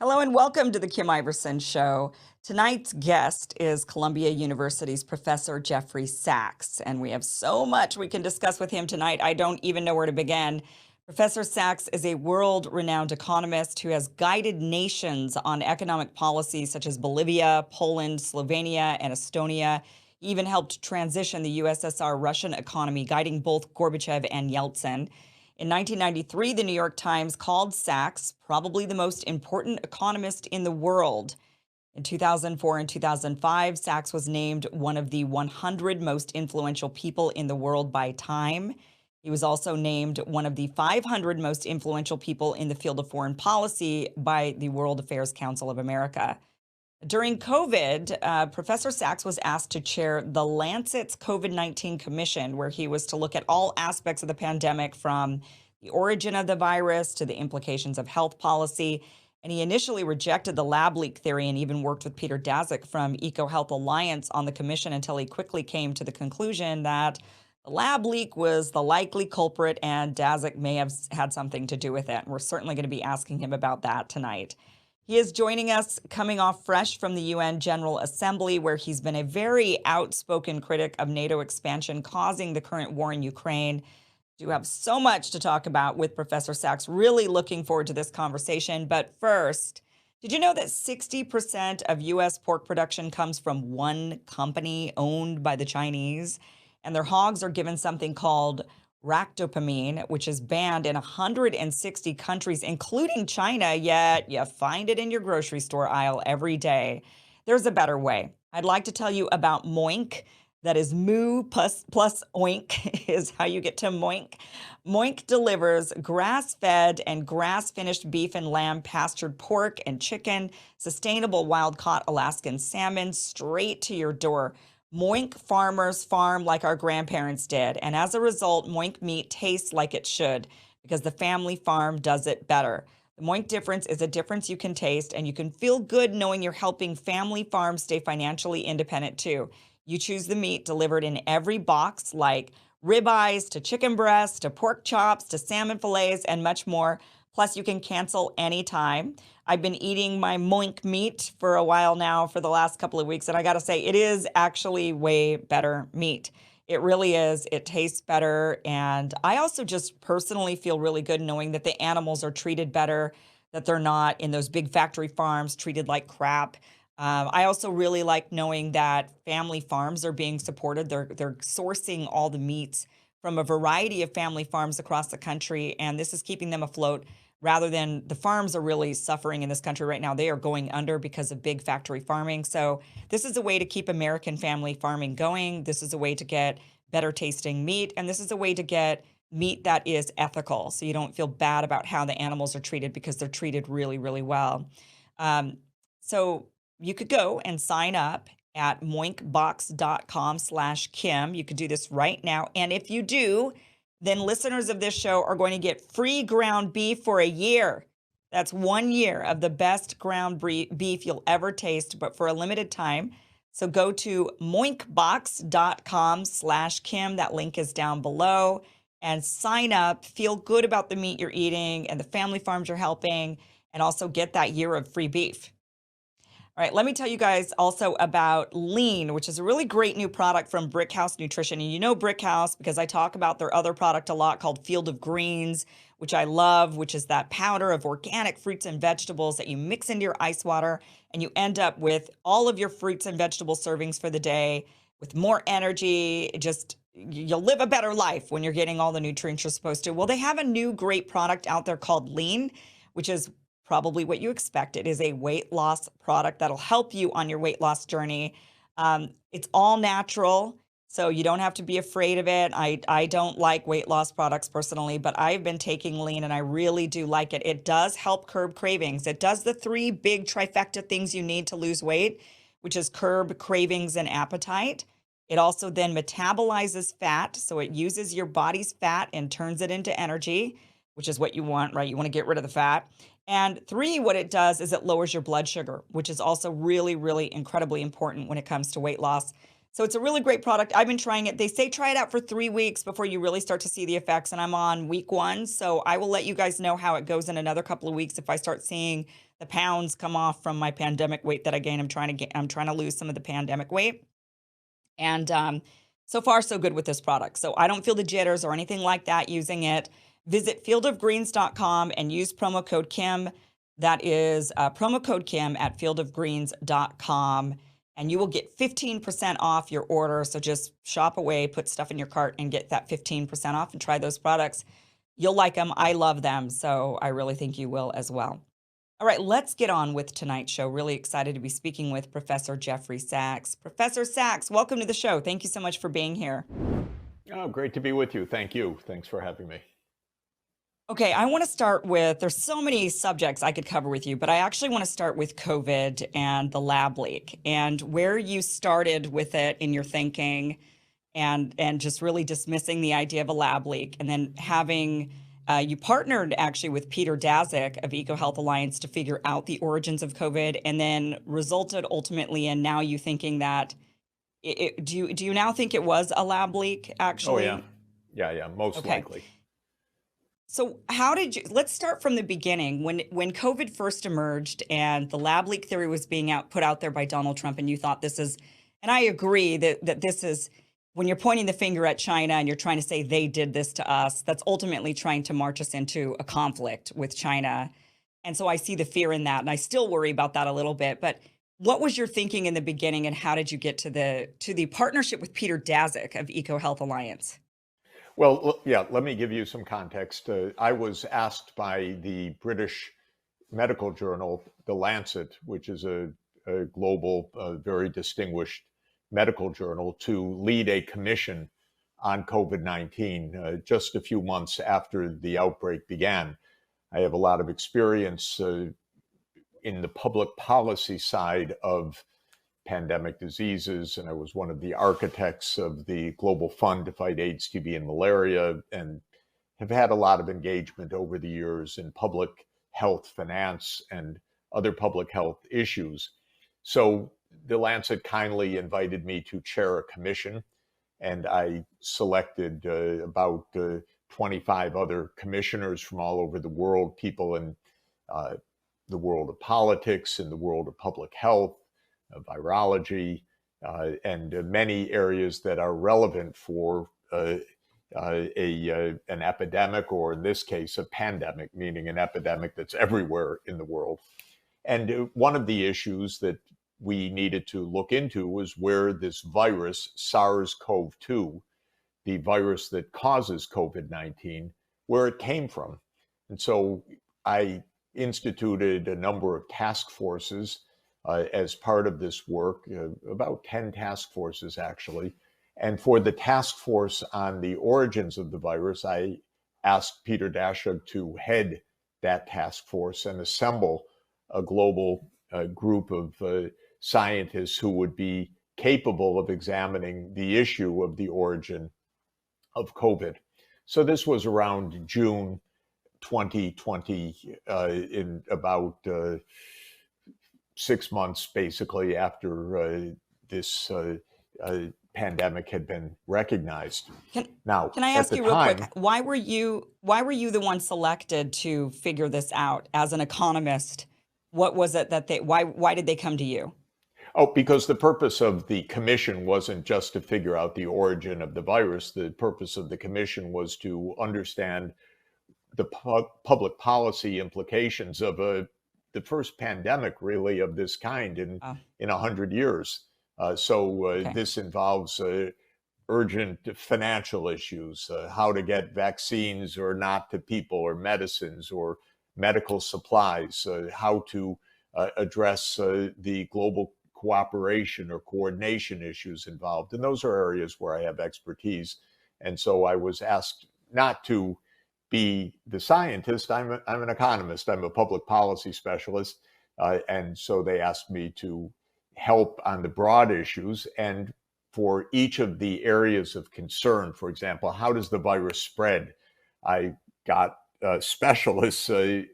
Hello and welcome to the Kim Iverson Show. Tonight's guest is Columbia University's Professor Jeffrey Sachs, and we have so much we can discuss with him tonight. I don't even know where to begin. Professor Sachs is a world-renowned economist who has guided nations on economic policies such as Bolivia, Poland, Slovenia, and Estonia. He even helped transition the USSR Russian economy, guiding both Gorbachev and Yeltsin. In 1993, the New York Times called Sachs probably the most important economist in the world. In 2004 and 2005, Sachs was named one of the 100 most influential people in the world by Time. He was also named one of the 500 most influential people in the field of foreign policy by the World Affairs Council of America. During COVID, Professor Sachs was asked to chair the Lancet's COVID-19 Commission, where he was to look at all aspects of the pandemic from the origin of the virus to the implications of health policy. And he initially rejected the lab leak theory and even worked with Peter Daszak from EcoHealth Alliance on the commission until he quickly came to the conclusion that the lab leak was the likely culprit and Daszak may have had something to do with it. And we're certainly going to be asking him about that tonight. He is joining us coming off fresh from the UN General Assembly, where he's been a very outspoken critic of NATO expansion causing the current war in Ukraine. Do have so much to talk about with Professor Sachs. Really looking forward to this conversation. But first, did you know that 60% of U.S. pork production comes from one company owned by the Chinese? And their hogs are given something called ractopamine, which is banned in 160 countries, including China, yet you find it in your grocery store aisle every day. There's a better way. I'd like to tell you about Moink. That is moo plus oink is how you get to Moink. Moink delivers grass-fed and grass-finished beef and lamb, pastured pork and chicken, sustainable wild-caught Alaskan salmon straight to your door. Moink farmers farm like our grandparents did, and as a result, Moink meat tastes like it should because the family farm does it better. The Moink difference is a difference you can taste, and you can feel good knowing you're helping family farms stay financially independent too. You choose the meat delivered in every box, like ribeyes to chicken breasts to pork chops to salmon fillets and much more. Plus, you can cancel anytime. I've been eating my Moink meat for a while now for the last couple of weeks, and I got to say, it is actually way better meat. It really is. It tastes better, and I also just personally feel really good knowing that the animals are treated better, that they're not in those big factory farms treated like crap. I also really like knowing that family farms are being supported. They're sourcing all the meats from a variety of family farms across the country, and this is keeping them afloat rather than the farms are really suffering in this country right now. They are going under because of big factory farming. So this is a way to keep American family farming going. This is a way to get better tasting meat, and this is a way to get meat that is ethical. So you don't feel bad about how the animals are treated because they're treated really, really well. So you could go and sign up at moinkbox.com/Kim. You could do this right now. And if you do, then listeners of this show are going to get free ground beef for a year. That's 1 year of the best ground beef you'll ever taste, but for a limited time. So go to moinkbox.com/Kim. That link is down below, and sign up. Feel good about the meat you're eating and the family farms you're helping, and also get that year of free beef. All right, let me tell you guys also about Lean, which is a really great new product from Brickhouse Nutrition. And you know Brickhouse because I talk about their other product a lot called Field of Greens, which I love, which is that powder of organic fruits and vegetables that you mix into your ice water, and you end up with all of your fruits and vegetable servings for the day with more energy. You'll live a better life when you're getting all the nutrients you're supposed to. Well, they have a new great product out there called Lean, which is probably what you expect. It is a weight loss product that'll help you on your weight loss journey. It's all natural, so you don't have to be afraid of it. I don't like weight loss products personally, but I've been taking Lean and I really do like it. It does help curb cravings. It does the three big trifecta things you need to lose weight, which is curb cravings and appetite. It also then metabolizes fat, so it uses your body's fat and turns it into energy, which is what you want, right? You want to get rid of the fat. And three, what it does is it lowers your blood sugar, which is also really, really incredibly important when it comes to weight loss. So it's a really great product. I've been trying it. They say try it out for 3 weeks before you really start to see the effects. And I'm on week 1. So I will let you guys know how it goes in another couple of weeks if I start seeing the pounds come off from my pandemic weight that I gained. I'm trying to lose some of the pandemic weight. And so far, so good with this product. So I don't feel the jitters or anything like that using it. Visit fieldofgreens.com and use promo code Kim. That is promo code Kim at fieldofgreens.com. And you will get 15% off your order. So just shop away, put stuff in your cart, and get that 15% off and try those products. You'll like them. I love them. So I really think you will as well. All right, let's get on with tonight's show. Really excited to be speaking with Professor Jeffrey Sachs. Professor Sachs, welcome to the show. Thank you so much for being here. Oh, great to be with you. Thank you. Thanks for having me. Okay, I want to start with, there's so many subjects I could cover with you, but I actually want to start with COVID and the lab leak and where you started with it in your thinking and just really dismissing the idea of a lab leak, and then having you partnered actually with Peter Daszak of EcoHealth Alliance to figure out the origins of COVID, and then resulted ultimately in now you thinking that do you now think it was a lab leak actually? Oh, yeah, most Okay. likely. So how did you, let's start from the beginning when COVID first emerged and the lab leak theory was being put out there by Donald Trump, and you thought this is, and I agree that this is, when you're pointing the finger at China and you're trying to say they did this to us, that's ultimately trying to march us into a conflict with China. And so I see the fear in that, and I still worry about that a little bit. But what was your thinking in the beginning, and how did you get to the partnership with Peter Daszak of EcoHealth Alliance? Well, yeah, let me give you some context. I was asked by the British medical journal, The Lancet, which is a global, very distinguished medical journal, to lead a commission on COVID-19 just a few months after the outbreak began. I have a lot of experience in the public policy side of pandemic diseases, and I was one of the architects of the Global Fund to fight AIDS, TB, and malaria, and have had a lot of engagement over the years in public health finance and other public health issues. So the Lancet kindly invited me to chair a commission, and I selected about 25 other commissioners from all over the world, people in the world of politics, in the world of public health, virology, and many areas that are relevant for an epidemic, or in this case, a pandemic, meaning an epidemic that's everywhere in the world. And one of the issues that we needed to look into was where this virus, SARS-CoV-2, the virus that causes COVID-19, where it came from. And so I instituted a number of task forces as part of this work, about 10 task forces actually. And for the task force on the origins of the virus, I asked Peter Daszak to head that task force and assemble a global group of scientists who would be capable of examining the issue of the origin of COVID. So this was around June 2020, in about 6 months basically after this pandemic had been recognized. Now, Can I ask you real quick, why were you the one selected to figure this out as an economist? What was it that why did they come to you? Oh, because the purpose of the commission wasn't just to figure out the origin of the virus. The purpose of the commission was to understand the public policy implications of the first pandemic, really, of this kind in 100 years. This involves urgent financial issues, how to get vaccines or not to people, or medicines or medical supplies, how to address the global cooperation or coordination issues involved. And those are areas where I have expertise. And so I was asked not to be the scientist. I'm an economist. I'm a public policy specialist. And so they asked me to help on the broad issues. And for each of the areas of concern, for example, how does the virus spread? I got specialists in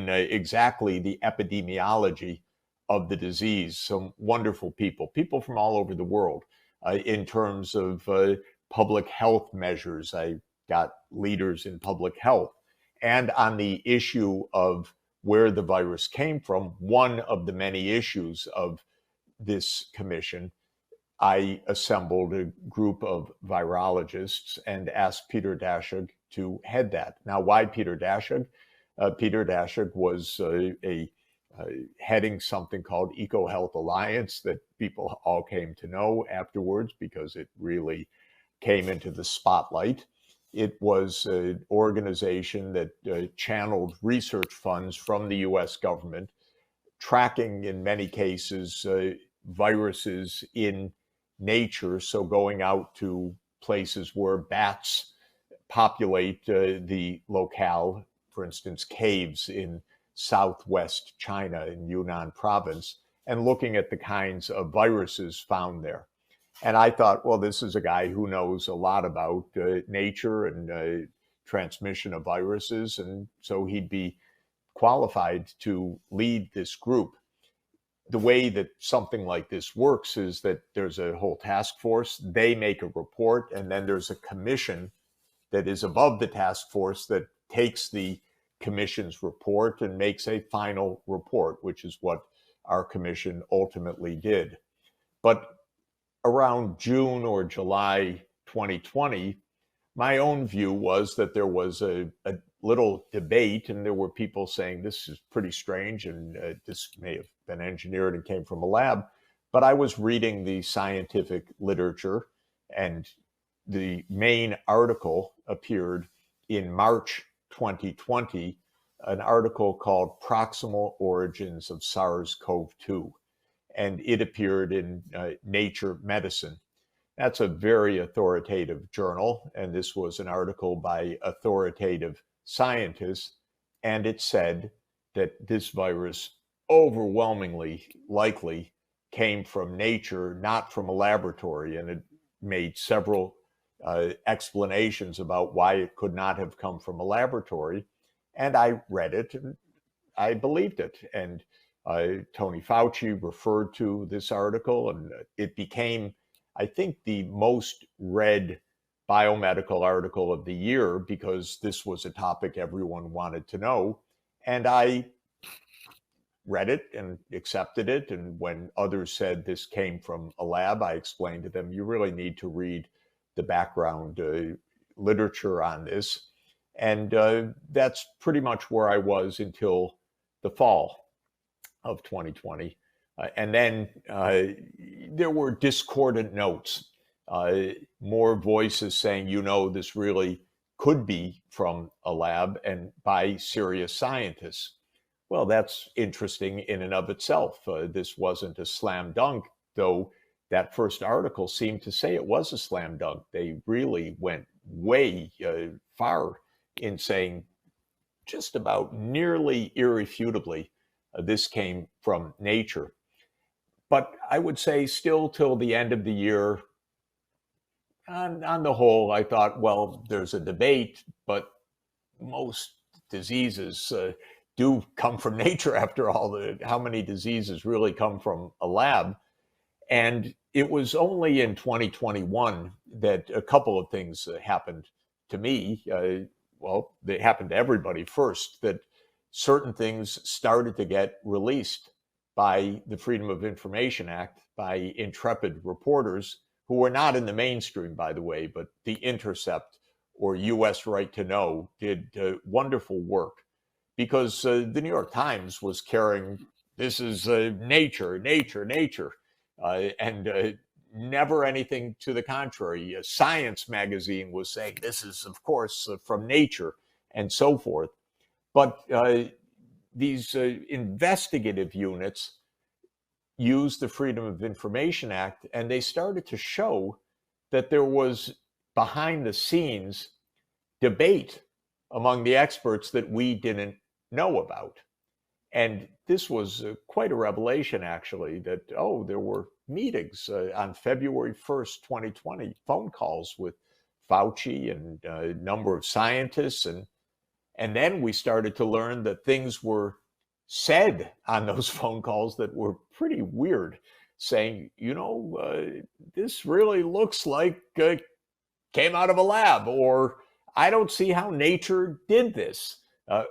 exactly the epidemiology of the disease. Some wonderful people from all over the world. In terms of public health measures, I got leaders in public health. And on the issue of where the virus came from, one of the many issues of this commission, I assembled a group of virologists and asked Peter Daszak to head that. Now, why Peter Daszak? Peter Daszak was heading something called EcoHealth Alliance that people all came to know afterwards because it really came into the spotlight. It was an organization that channeled research funds from the US government, tracking in many cases viruses in nature. So going out to places where bats populate the locale, for instance, caves in southwest China in Yunnan province, and looking at the kinds of viruses found there. And I thought, well, this is a guy who knows a lot about nature and transmission of viruses, and so he'd be qualified to lead this group. The way that something like this works is that there's a whole task force, they make a report, and then there's a commission that is above the task force that takes the commission's report and makes a final report, which is what our commission ultimately did. But around June or July 2020, my own view was that there was a little debate, and there were people saying this is pretty strange and this may have been engineered and came from a lab. But I was reading the scientific literature, and the main article appeared in March 2020, an article called Proximal Origins of SARS-CoV-2. And it appeared in Nature Medicine. That's a very authoritative journal, and this was an article by authoritative scientists, and it said that this virus overwhelmingly likely came from nature, not from a laboratory, and it made several explanations about why it could not have come from a laboratory. And I read it and I believed it. And Tony Fauci referred to this article, and it became, I think, the most read biomedical article of the year because this was a topic everyone wanted to know. And I read it and accepted it. And when others said this came from a lab, I explained to them, you really need to read the background literature on this. And that's pretty much where I was until the fall of 2020. And then there were discordant notes, more voices saying, you know, this really could be from a lab and by serious scientists. Well, that's interesting in and of itself. This wasn't a slam dunk, though that first article seemed to say it was a slam dunk. They really went way far in saying just about nearly irrefutably this came from nature. But I would say still till the end of the year, on the whole, I thought, well, there's a debate, but most diseases do come from nature after all. How many diseases really come from a lab? And it was only in 2021 that a couple of things happened to me. Well, they happened to everybody first, that certain things started to get released by the Freedom of Information Act, by intrepid reporters who were not in the mainstream, by the way, but The Intercept or US Right to Know did wonderful work because the New York Times was carrying, this is nature, and never anything to the contrary. Science magazine was saying, this is, of course, from nature, and so forth. But these investigative units used the Freedom of Information Act, and they started to show that there was behind the scenes debate among the experts that we didn't know about. And this was quite a revelation, actually, that, oh, there were meetings on February 1st, 2020, phone calls with Fauci and a number of scientists. And then we started to learn that things were said on those phone calls that were pretty weird, saying, this really looks like came out of a lab, or I don't see how nature did this,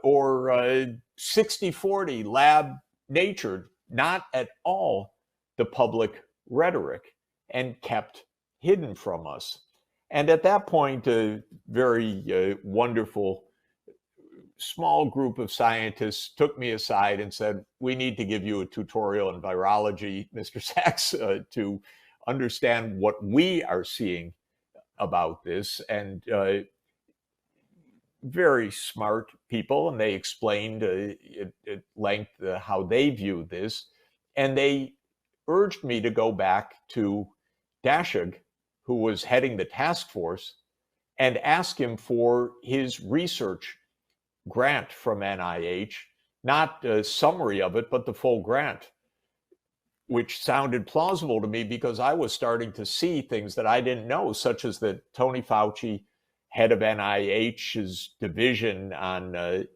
or 60-40 lab nature, not at all the public rhetoric, and kept hidden from us. And at that point, a very wonderful small group of scientists took me aside and said, we need to give you a tutorial in virology, Mr. Sachs, to understand what we are seeing about this. And very smart people, and they explained at length how they view this. And they urged me to go back to Dashig, who was heading the task force, and ask him for his research grant from NIH, not a summary of it, but the full grant, which sounded plausible to me because I was starting to see things that I didn't know, such as that Tony Fauci, head of NIH's division on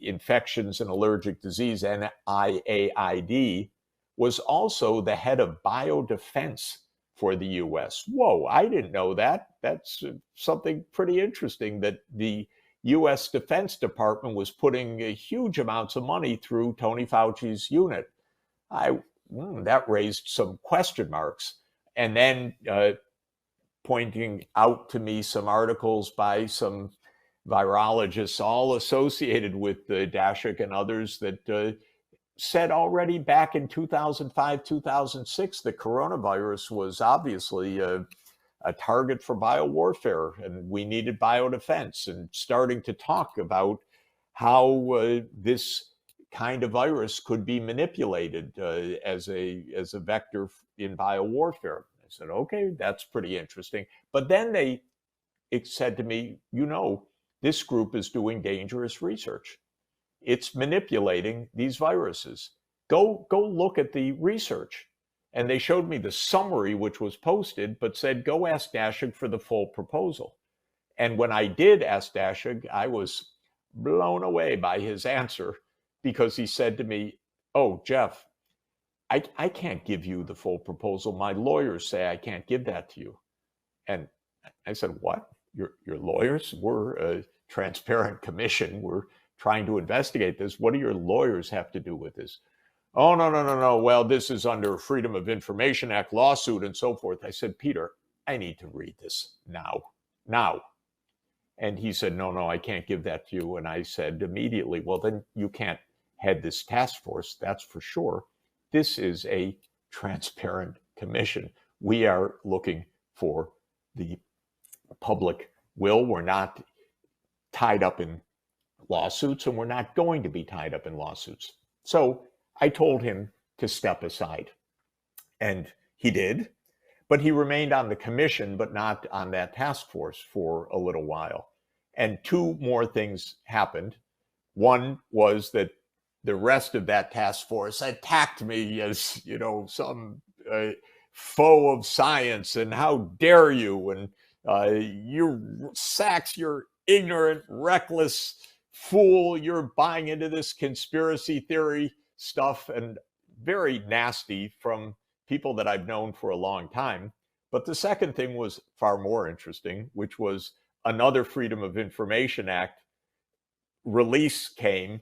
infections and allergic disease, NIAID, was also the head of biodefense for the US. Whoa, I didn't know that. That's something pretty interesting, that the US Defense Department was putting huge amounts of money through Tony Fauci's unit. That raised some question marks. And then pointing out to me some articles by some virologists, all associated with Dashik and others, that said already back in 2005, 2006, the coronavirus was obviously a target for biowarfare, and we needed biodefense, and starting to talk about how this kind of virus could be manipulated as a vector in biowarfare. I said, okay, that's pretty interesting. But then it said to me, this group is doing dangerous research. It's manipulating these viruses. Go look at the research. And they showed me the summary, which was posted, but said, go ask Dashig for the full proposal. And when I did ask Dashig, I was blown away by his answer, because he said to me, oh, Jeff, I can't give you the full proposal. My lawyers say I can't give that to you. And I said, what? Your lawyers? We're a transparent commission. We're trying to investigate this. What do your lawyers have to do with this? Oh, no. Well, this is under Freedom of Information Act lawsuit and so forth. I said, Peter, I need to read this now. And he said, no, I can't give that to you. And I said immediately, well, then you can't head this task force, that's for sure. This is a transparent commission. We are looking for the public will. We're not tied up in lawsuits, and we're not going to be tied up in lawsuits. So I told him to step aside, and he did, but he remained on the commission, but not on that task force for a little while. And two more things happened. One was that the rest of that task force attacked me as, some foe of science, and how dare you, and you Sachs, you're ignorant, reckless fool, you're buying into this conspiracy theory stuff, and very nasty from people that I've known for a long time. But the second thing was far more interesting, which was another Freedom of Information Act release came,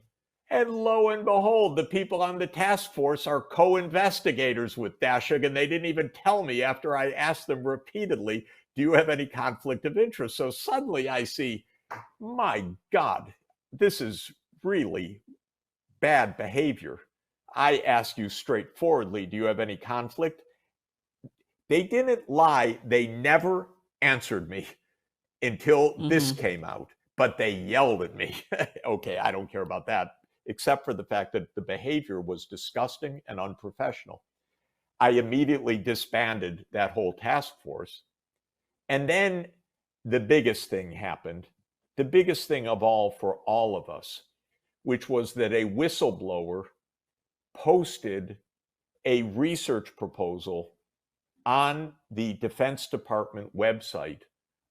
and lo and behold, the people on the task force are co-investigators with Dashig, and they didn't even tell me after I asked them repeatedly, do you have any conflict of interest? So suddenly I see, my God, this is really bad behavior. I ask you straightforwardly, do you have any conflict? They didn't lie. They never answered me until this came out, but they yelled at me. Okay, I don't care about that, except for the fact that the behavior was disgusting and unprofessional. I immediately disbanded that whole task force. And then the biggest thing happened, the biggest thing of all for all of us, which was that a whistleblower posted a research proposal on the Defense Department website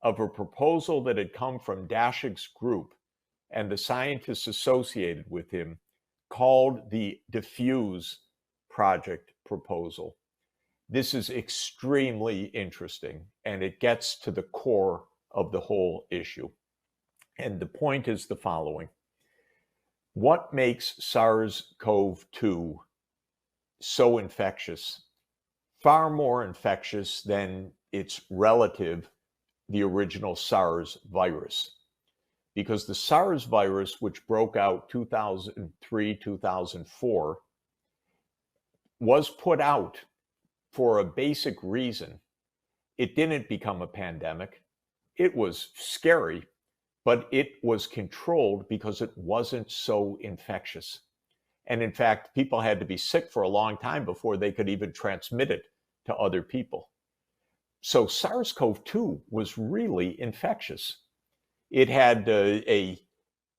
of a proposal that had come from Dashig's group and the scientists associated with him called the Diffuse Project proposal. This is extremely interesting, and it gets to the core of the whole issue. And the point is the following. What makes SARS-CoV-2 so infectious, far more infectious than its relative, the original SARS virus? Because the SARS virus, which broke out 2003, 2004, was put out for a basic reason. It didn't become a pandemic. It was scary, but it was controlled because it wasn't so infectious. And in fact, people had to be sick for a long time before they could even transmit it to other people. So SARS-CoV-2 was really infectious. It had a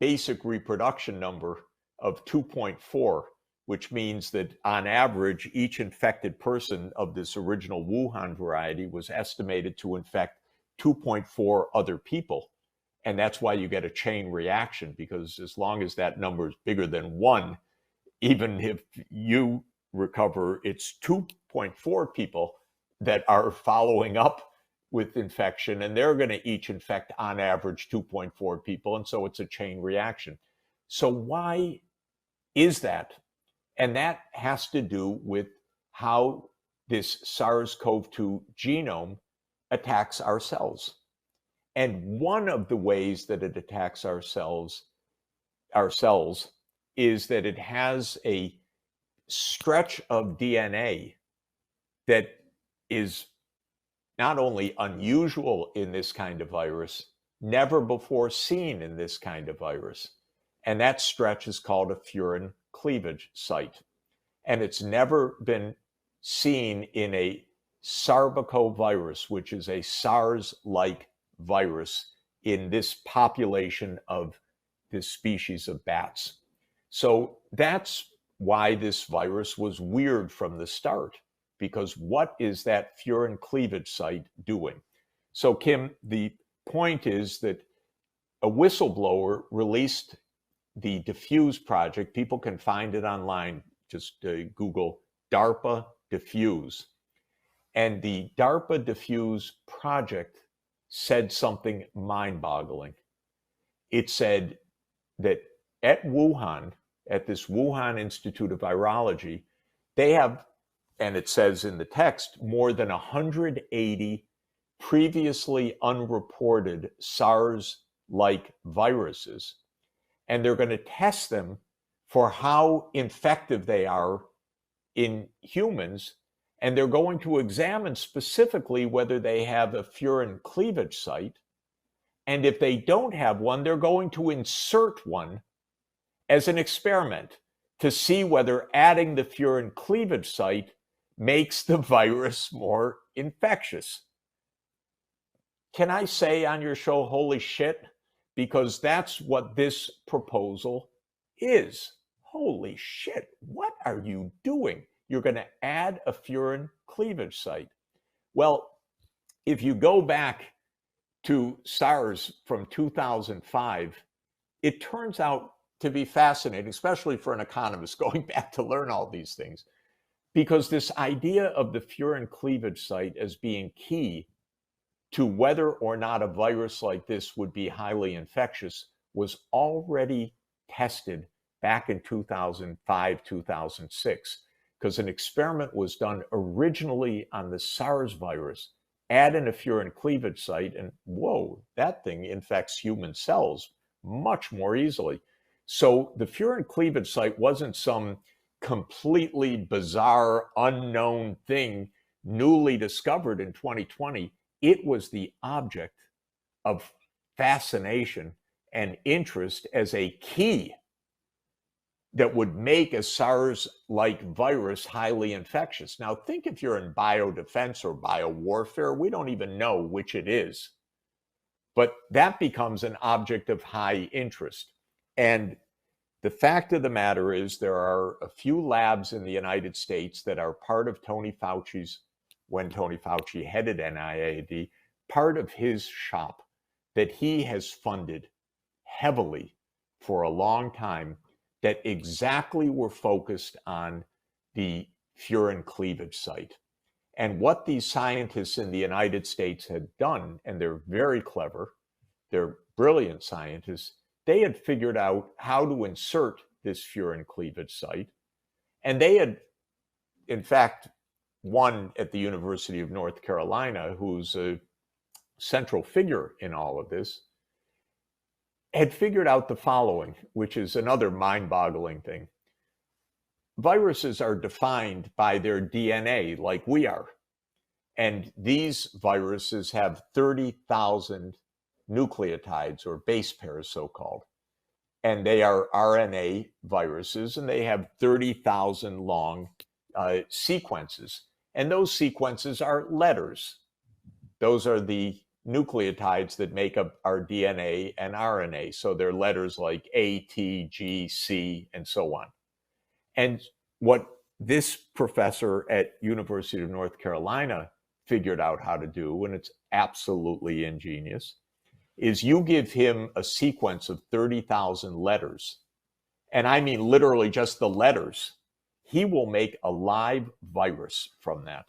basic reproduction number of 2.4, which means that on average, each infected person of this original Wuhan variety was estimated to infect 2.4 other people. And that's why you get a chain reaction, because as long as that number is bigger than 1, even if you recover, it's 2.4 people that are following up with infection, and they're going to each infect on average 2.4 people. And so it's a chain reaction. So why is that? And that has to do with how this SARS-CoV-2 genome attacks our cells. And one of the ways that it attacks our cells is that it has a stretch of DNA that is not only unusual in this kind of virus, never before seen in this kind of virus. And that stretch is called a furin cleavage site. And it's never been seen in a sarbecovirus, which is a SARS-like virus in this population of this species of bats. So that's why this virus was weird from the start, because what is that furin cleavage site doing? So, Kim, the point is that a whistleblower released the Diffuse project. People can find it online. Just Google DARPA Diffuse. And the DARPA Diffuse project said something mind-boggling. It said that at Wuhan, at this Wuhan Institute of Virology, they have, and it says in the text, more than 180 previously unreported SARS-like viruses. And they're going to test them for how effective they are in humans. And they're going to examine specifically whether they have a furin cleavage site. And if they don't have one, they're going to insert one as an experiment to see whether adding the furin cleavage site makes the virus more infectious. Can I say on your show, holy shit? Because that's what this proposal is. Holy shit, what are you doing? You're going to add a furin cleavage site. Well, if you go back to SARS from 2005, it turns out to be fascinating, especially for an economist going back to learn all these things, because this idea of the furin cleavage site as being key to whether or not a virus like this would be highly infectious was already tested back in 2005, 2006, because an experiment was done originally on the SARS virus. Add in a furin cleavage site, and whoa, that thing infects human cells much more easily. So the furin cleavage site wasn't some completely bizarre, unknown thing newly discovered in 2020. It was the object of fascination and interest as a key that would make a SARS-like virus highly infectious. Now, think if you're in biodefense or biowarfare, we don't even know which it is. But that becomes an object of high interest. And the fact of the matter is there are a few labs in the United States that are part of Tony Fauci's, when Tony Fauci headed NIAID, part of his shop that he has funded heavily for a long time that exactly were focused on the furin cleavage site. And what these scientists in the United States had done, and they're very clever, they're brilliant scientists, they had figured out how to insert this furin cleavage site. And they had, in fact, one at the University of North Carolina, who's a central figure in all of this, had figured out the following, which is another mind-boggling thing. Viruses are defined by their DNA like we are. And these viruses have 30,000 nucleotides, or base pairs, so-called. And they are RNA viruses, and they have 30,000 long sequences. And those sequences are letters. Those are the nucleotides that make up our DNA and RNA. So they're letters like A, T, G, C, and so on. And what this professor at University of North Carolina figured out how to do, and it's absolutely ingenious, is you give him a sequence of 30,000 letters, and I mean literally just the letters. He will make a live virus from that.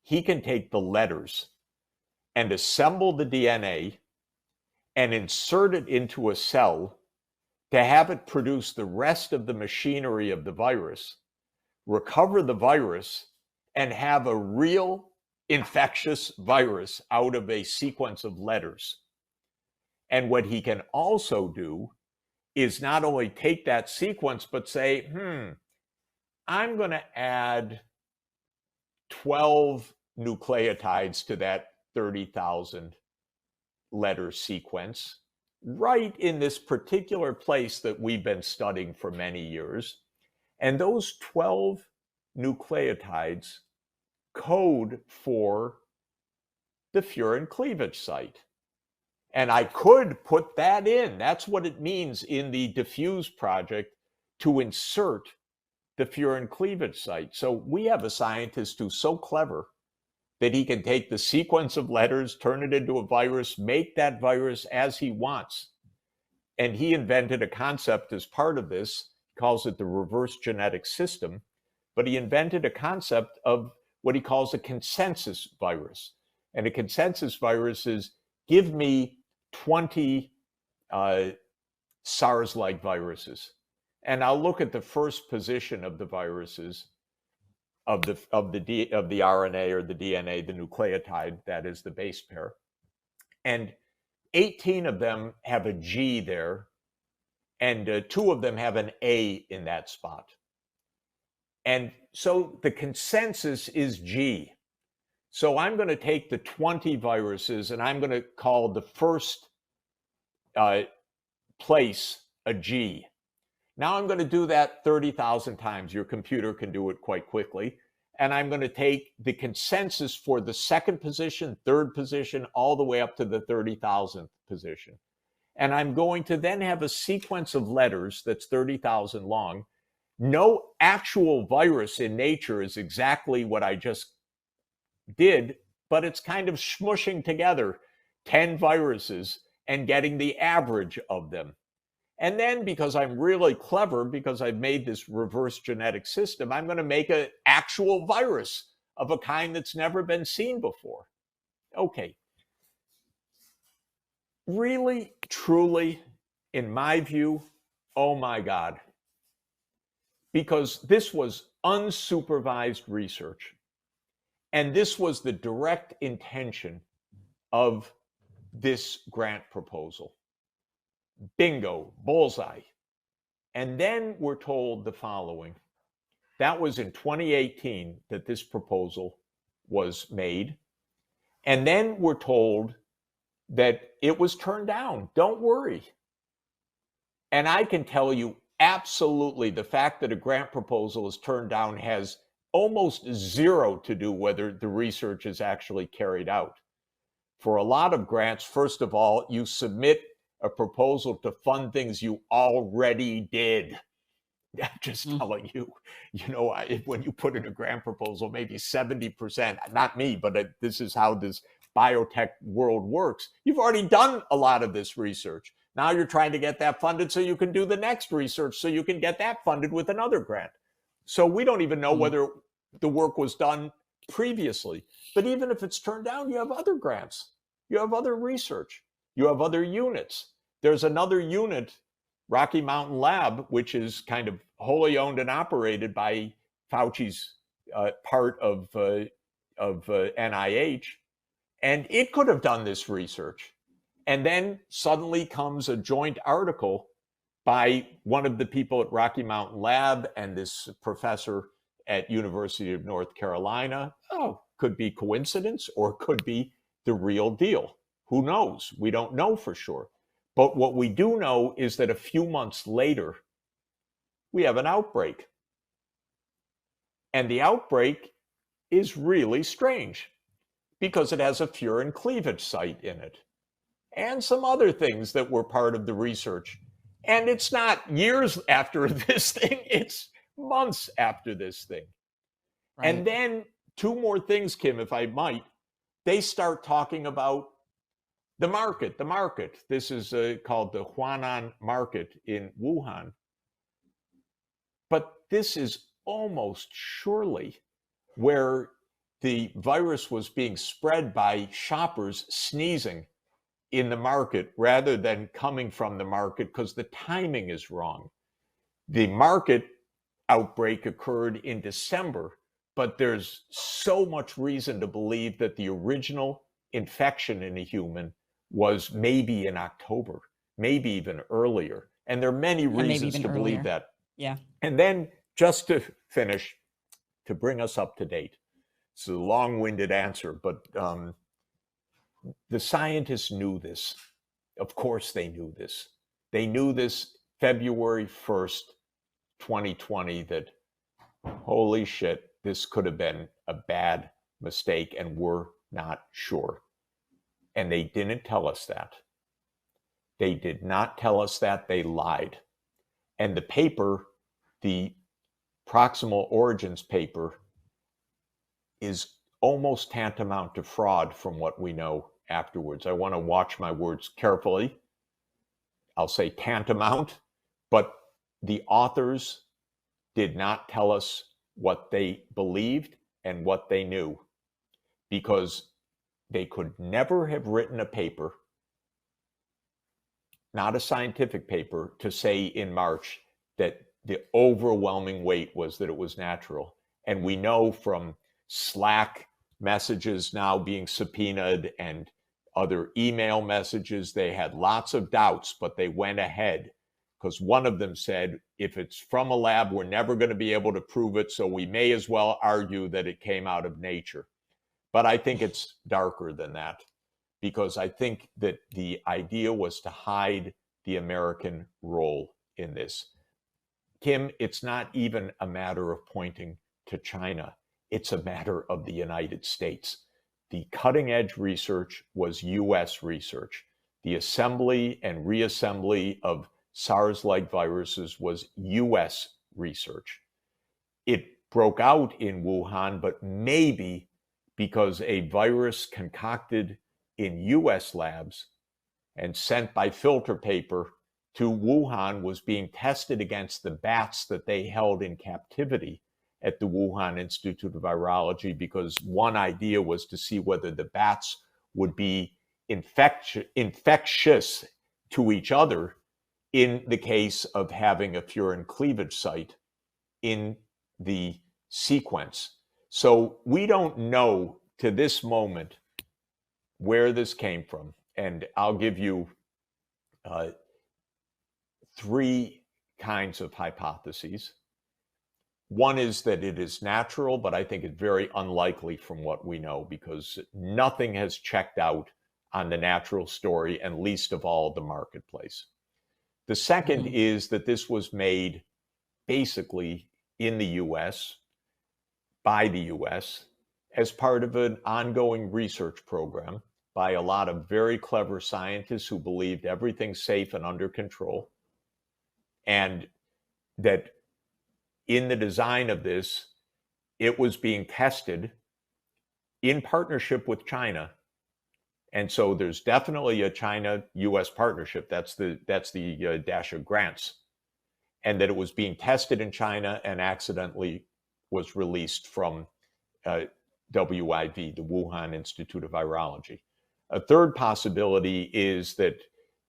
He can take the letters and assemble the DNA and insert it into a cell to have it produce the rest of the machinery of the virus, recover the virus, and have a real infectious virus out of a sequence of letters. And what he can also do is not only take that sequence, but say, I'm going to add 12 nucleotides to that 30,000 letter sequence right in this particular place that we've been studying for many years. And those 12 nucleotides code for the furin cleavage site. And I could put that in. That's what it means in the Diffuse project, to insert the furin cleavage site. So we have a scientist who's so clever that he can take the sequence of letters, turn it into a virus, make that virus as he wants. And he invented a concept as part of this, he calls it the reverse genetic system, but he invented a concept of what he calls a consensus virus. And a consensus virus is, give me 20 SARS-like viruses, and I'll look at the first position of the viruses, of the RNA or the DNA, the nucleotide, that is the base pair. And 18 of them have a G there, and 2 of them have an A in that spot. And so the consensus is G. So I'm going to take the 20 viruses and I'm going to call the first place a G. Now I'm going to do that 30,000 times. Your computer can do it quite quickly. And I'm going to take the consensus for the second position, third position, all the way up to the 30,000th position. And I'm going to then have a sequence of letters that's 30,000 long. No actual virus in nature is exactly what I just did, but it's kind of smushing together 10 viruses and getting the average of them. And then, because I'm really clever, because I've made this reverse genetic system, I'm going to make an actual virus of a kind that's never been seen before. Okay. Really, truly, in my view, oh my God. Because this was unsupervised research. And this was the direct intention of this grant proposal. Bingo, bullseye. And then we're told the following. That was in 2018 that this proposal was made. And then we're told that it was turned down. Don't worry. And I can tell you absolutely the fact that a grant proposal is turned down has almost zero to do whether the research is actually carried out. For a lot of grants, first of all, you submit a proposal to fund things you already did. I'm just telling you, when you put in a grant proposal, maybe 70%, not me, but this is how this biotech world works. You've already done a lot of this research. Now you're trying to get that funded so you can do the next research, so you can get that funded with another grant. So we don't even know whether the work was done previously. But even if it's turned down, you have other grants, you have other research, you have other units. There's another unit, Rocky Mountain Lab, which is kind of wholly owned and operated by Fauci's part of NIH, and it could have done this research. And then suddenly comes a joint article by one of the people at Rocky Mountain Lab and this professor at University of North Carolina. Oh, could be coincidence or could be the real deal. Who knows? We don't know for sure. But what we do know is that a few months later, we have an outbreak. And the outbreak is really strange because it has a furin cleavage site in it and some other things that were part of the research. And it's not years after this thing, it's months after this thing. Right. And then two more things, Kim, if I might. They start talking about the market. This is called the Huanan market in Wuhan. But this is almost surely where the virus was being spread by shoppers sneezing in the market rather than coming from the market, because the timing is wrong. The market outbreak occurred in December, but there's so much reason to believe that the original infection in a human was maybe in October, maybe even earlier. And there are many reasons to believe that. Yeah. And then just to finish, to bring us up to date, it's a long-winded answer, but the scientists knew this. Of course they knew this. They knew this February 1st, 2020, that holy shit, this could have been a bad mistake and we're not sure. And they didn't tell us that. They did not tell us that. They lied. And the paper, the proximal origins paper, is almost tantamount to fraud from what we know afterwards. I want to watch my words carefully. I'll say tantamount, but the authors did not tell us what they believed and what they knew, because they could never have written a paper, not a scientific paper, to say in March that the overwhelming weight was that it was natural. And we know from Slack messages now being subpoenaed and other email messages, they had lots of doubts, but they went ahead because one of them said, if it's from a lab, we're never going to be able to prove it, so we may as well argue that it came out of nature. But I think it's darker than that, because I think that the idea was to hide the American role in this. Kim, it's not even a matter of pointing to China. It's a matter of the United States. The cutting edge research was US research. The assembly and reassembly of SARS-like viruses was US research. It broke out in Wuhan, but maybe because a virus concocted in US labs and sent by filter paper to Wuhan was being tested against the bats that they held in captivity at the Wuhan Institute of Virology, because one idea was to see whether the bats would be infectious to each other in the case of having a furin cleavage site in the sequence. So we don't know to this moment where this came from. And I'll give you three kinds of hypotheses. One is that it is natural, but I think it's very unlikely from what we know, because nothing has checked out on the natural story, and least of all the marketplace. The second is that this was made basically in the US, by the US, as part of an ongoing research program by a lot of very clever scientists who believed everything's safe and under control, and that in the design of this, it was being tested in partnership with China And so there's definitely a China-U.S. partnership. That's the dash of grants, and that it was being tested in China and accidentally was released from WIV, the Wuhan Institute of Virology. A third possibility is that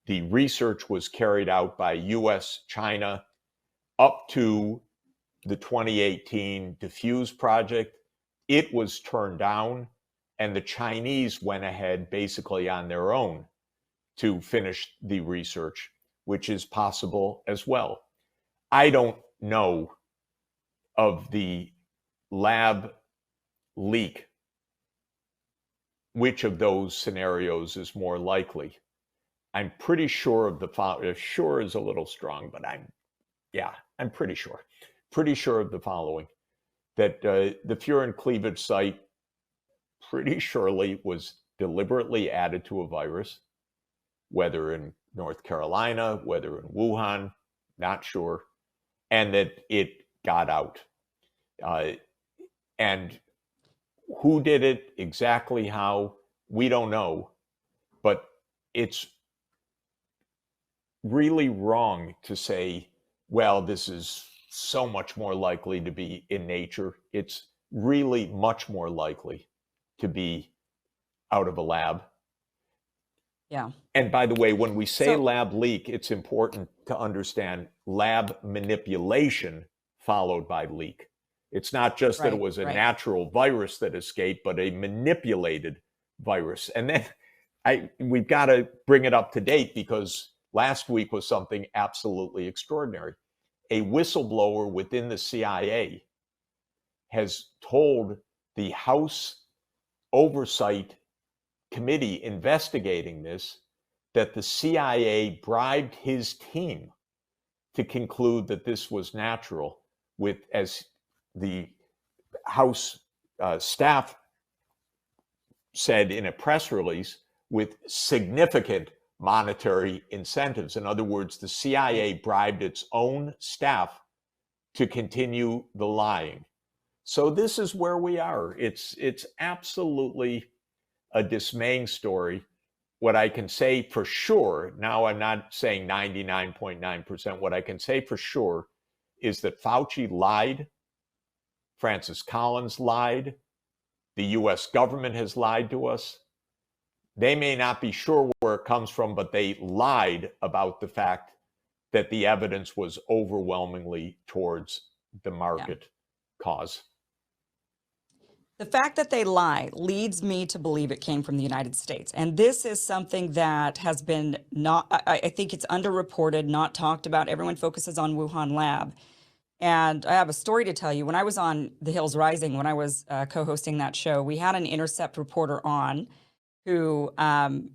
the research was carried out by US, China, up to the 2018 Diffuse project. It was turned down, and the Chinese went ahead basically on their own to finish the research, which is possible as well. I don't know of the lab leak which of those scenarios is more likely. I'm pretty sure of the following. Sure is a little strong, but I'm pretty sure. Pretty sure of the following: that the furin cleavage site pretty surely was deliberately added to a virus, whether in North Carolina, whether in Wuhan, not sure, and that it got out. And who did it, exactly how, we don't know, but it's really wrong to say, well, this is so much more likely to be in nature. It's really much more likely to be out of a lab. Yeah. And by the way, when we say So, lab leak, it's important to understand lab manipulation followed by leak. It's not just that it right, was a right. natural virus that escaped, but a manipulated virus. And then we've got to bring it up to date, because last week was something absolutely extraordinary. A whistleblower within the CIA has told the House Oversight Committee investigating this that the CIA bribed his team to conclude that this was natural, with, as the House staff said in a press release, with significant monetary incentives. In other words, the CIA bribed its own staff to continue the lying. So this is where we are. It's absolutely a dismaying story. What I can say for sure, now I'm not saying 99.9%, what I can say for sure is that Fauci lied, Francis Collins lied, the US government has lied to us. They may not be sure where it comes from, but they lied about the fact that the evidence was overwhelmingly towards the Yeah. market cause. The fact that they lie leads me to believe it came from the United States. And this is something that has been not, I think it's underreported, not talked about. Everyone focuses on Wuhan lab. And I have a story to tell you. When I was on The Hills Rising, when I was co-hosting that show, we had an Intercept reporter on who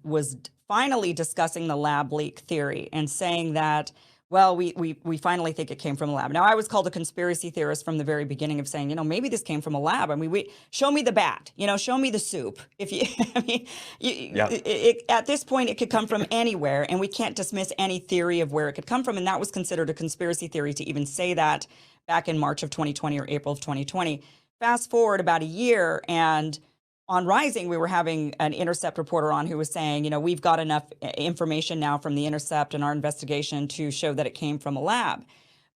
was finally discussing the lab leak theory and saying that, well, we finally think it came from a lab. Now, I was called a conspiracy theorist from the very beginning of saying, maybe this came from a lab. I mean, show me the bat, show me the soup. If you, I mean, Yeah. at this point, it could come from anywhere, and we can't dismiss any theory of where it could come from. And that was considered a conspiracy theory to even say that back in March of 2020 or April of 2020. Fast forward about a year, and on Rising, we were having an Intercept reporter on who was saying, we've got enough information now from the Intercept and our investigation to show that it came from a lab.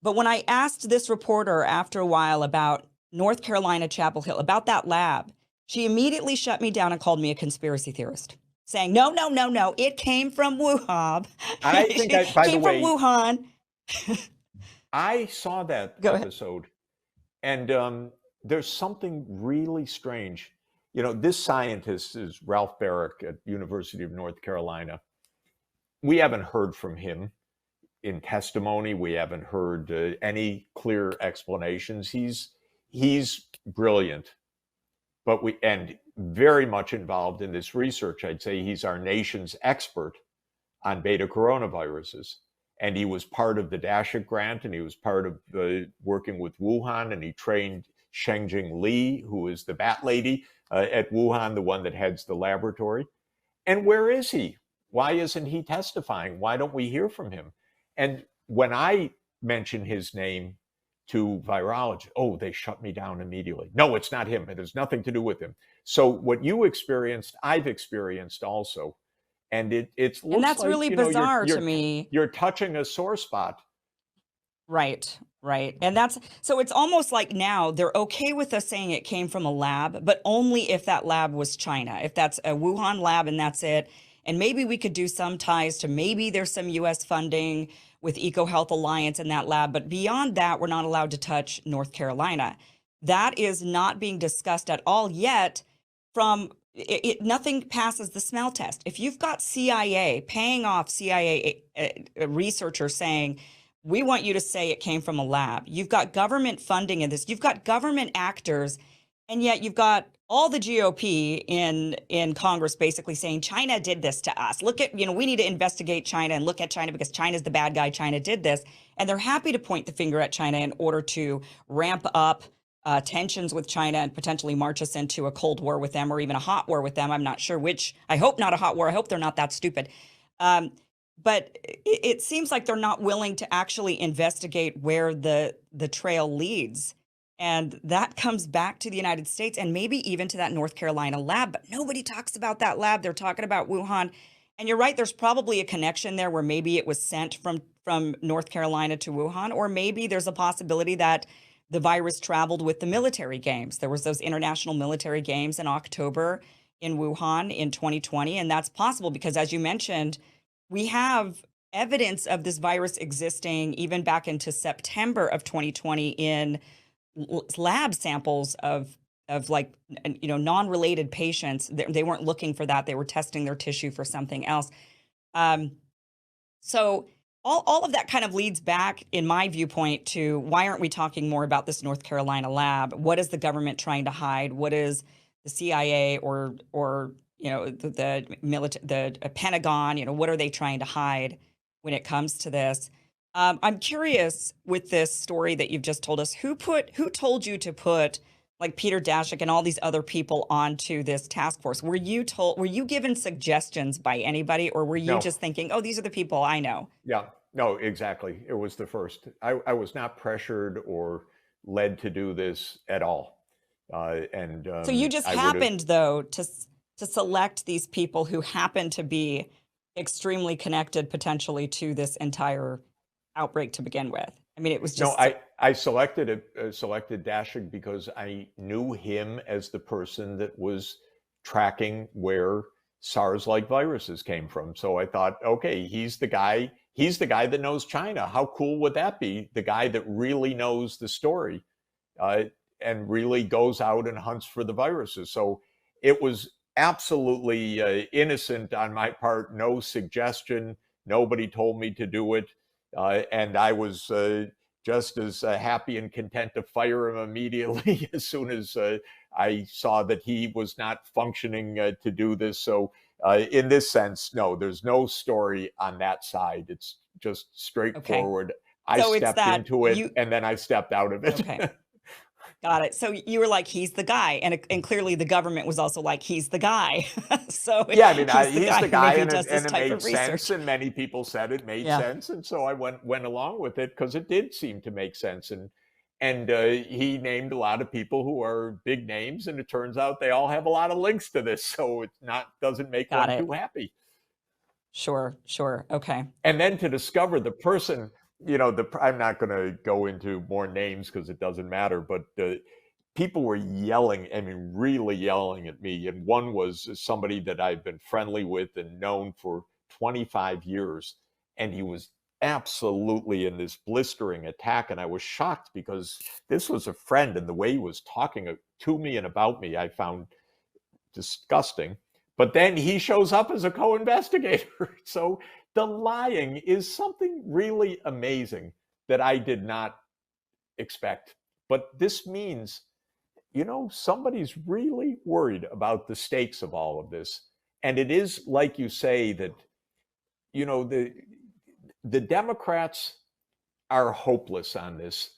But when I asked this reporter after a while about North Carolina, Chapel Hill, about that lab, she immediately shut me down and called me a conspiracy theorist, saying, no, no, no, no, it came from Wuhan. I think, It by the came from way, Wuhan. I saw that Go ahead. episode, and there's something really strange. This scientist is Ralph Barrick at University of North Carolina. We haven't heard from him in testimony. We haven't heard any clear explanations. He's brilliant, and very much involved in this research. I'd say he's our nation's expert on beta coronaviruses. And he was part of the Dasha grant, and he was part of working with Wuhan, and he trained Shengjing Li, who is the bat lady at Wuhan, the one that heads the laboratory. And where is he? Why isn't he testifying? Why don't we hear from him? And when I mention his name, to virology. Oh, they shut me down immediately. No, it's not him. It has nothing to do with him. So what you experienced, I've experienced also, and it And looks that's like really bizarre to me. you're touching a sore spot. Right, right. And that's so it's almost like now they're okay with us saying it came from a lab, but only if that lab was China. If that's a Wuhan lab and that's it. And maybe we could do some ties to maybe there's some US funding with EcoHealth Alliance in that lab, but beyond that, we're not allowed to touch North Carolina. That is not being discussed at all yet from nothing passes the smell test. If you've got CIA paying off CIA researchers saying, we want you to say it came from a lab. You've got government funding in this. You've got government actors, and yet you've got all the GOP in Congress basically saying China did this to us. Look at, we need to investigate China and look at China because China's the bad guy. China did this. And they're happy to point the finger at China in order to ramp up tensions with China and potentially march us into a Cold War with them or even a hot war with them. I'm not sure which. I hope not a hot war. I hope they're not that stupid. But it seems like they're not willing to actually investigate where the trail leads. And that comes back to the United States and maybe even to that North Carolina lab. But nobody talks about that lab. They're talking about Wuhan. And you're right, there's probably a connection there where maybe it was sent from North Carolina to Wuhan, or maybe there's a possibility that the virus traveled with the military games. There was those international military games in October in Wuhan in 2020. And that's possible because, as you mentioned, we have evidence of this virus existing even back into September of 2020 in lab samples of like non-related patients. They weren't looking for that. They were testing their tissue for something else. So all of that kind of leads back, in my viewpoint, to why aren't we talking more about this North Carolina lab? What is the government trying to hide? What is the CIA or the Pentagon, what are they trying to hide when it comes to this? I'm curious with this story that you've just told us, who told you to put like Peter Daszak and all these other people onto this task force? Were you given suggestions by anybody, or were you No. just thinking, oh, these are the people I know? Yeah, no, exactly. It was the first. I was not pressured or led to do this at all. And So you just I would have. happened, though, to select these people who happen to be extremely connected potentially to this entire outbreak to begin with. I mean, it was No, just I selected Dashik because I knew him as the person that was tracking where SARS-like viruses came from. So I thought, okay, he's the guy. He's the guy that knows China. How cool would that be? The guy that really knows the story, uh, and really goes out and hunts for the viruses. So it was absolutely innocent on my part. No suggestion. Nobody told me to do it. And I was just as happy and content to fire him immediately as soon as I saw that he was not functioning to do this. So, in this sense, no, there's no story on that side. It's just okay. straightforward. I So it's stepped that into it you and then I stepped out of it. okay. Got it. So you were like, he's the guy. And clearly the government was also like, he's the guy. So Yeah, I mean, he's the he's guy the who guy, maybe and does this it type made of sense, research. and many people said it made Yeah. sense, and so I went along with it because it did seem to make sense, and he named a lot of people who are big names, and it turns out they all have a lot of links to this, so it's not doesn't make Got one it. too happy. Sure. Sure. Okay. And then to discover the person, I'm not going to go into more names because it doesn't matter, but people were yelling, I mean, really yelling at me. And one was somebody that I've been friendly with and known for 25 years. And he was absolutely in this blistering attack. And I was shocked because this was a friend, and the way he was talking to me and about me, I found disgusting. But then he shows up as a co investigator. So the lying is something really amazing that I did not expect. But this means, somebody's really worried about the stakes of all of this. And it is like you say that, the Democrats are hopeless on this.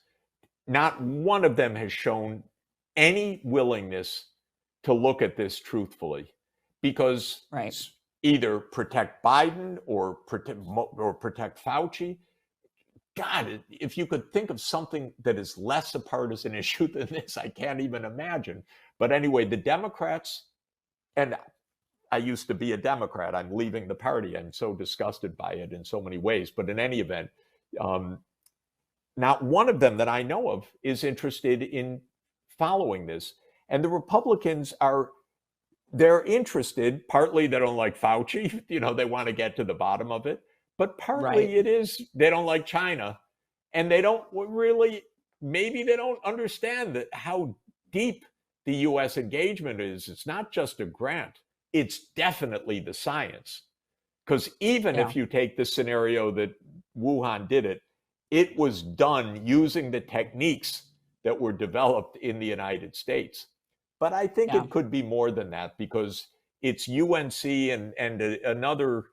Not one of them has shown any willingness to look at this truthfully, because Right. either protect Biden or protect Fauci. God, if you could think of something that is less a partisan issue than this, I can't even imagine. But anyway, the Democrats, and I used to be a Democrat. I'm leaving the party. I'm so disgusted by it in so many ways. But in any event, um, not one of them that I know of is interested in following this. And the Republicans are, they're interested. Partly they don't like Fauci, they want to get to the bottom of it. But Right. partly it is they don't like China. And they don't really, maybe they don't understand that how deep the US engagement is. It's not just a grant, it's definitely the science. Because even Yeah. if you take the scenario that Wuhan did it, it was done using the techniques that were developed in the United States. But I think Yeah. it could be more than that because it's UNC and another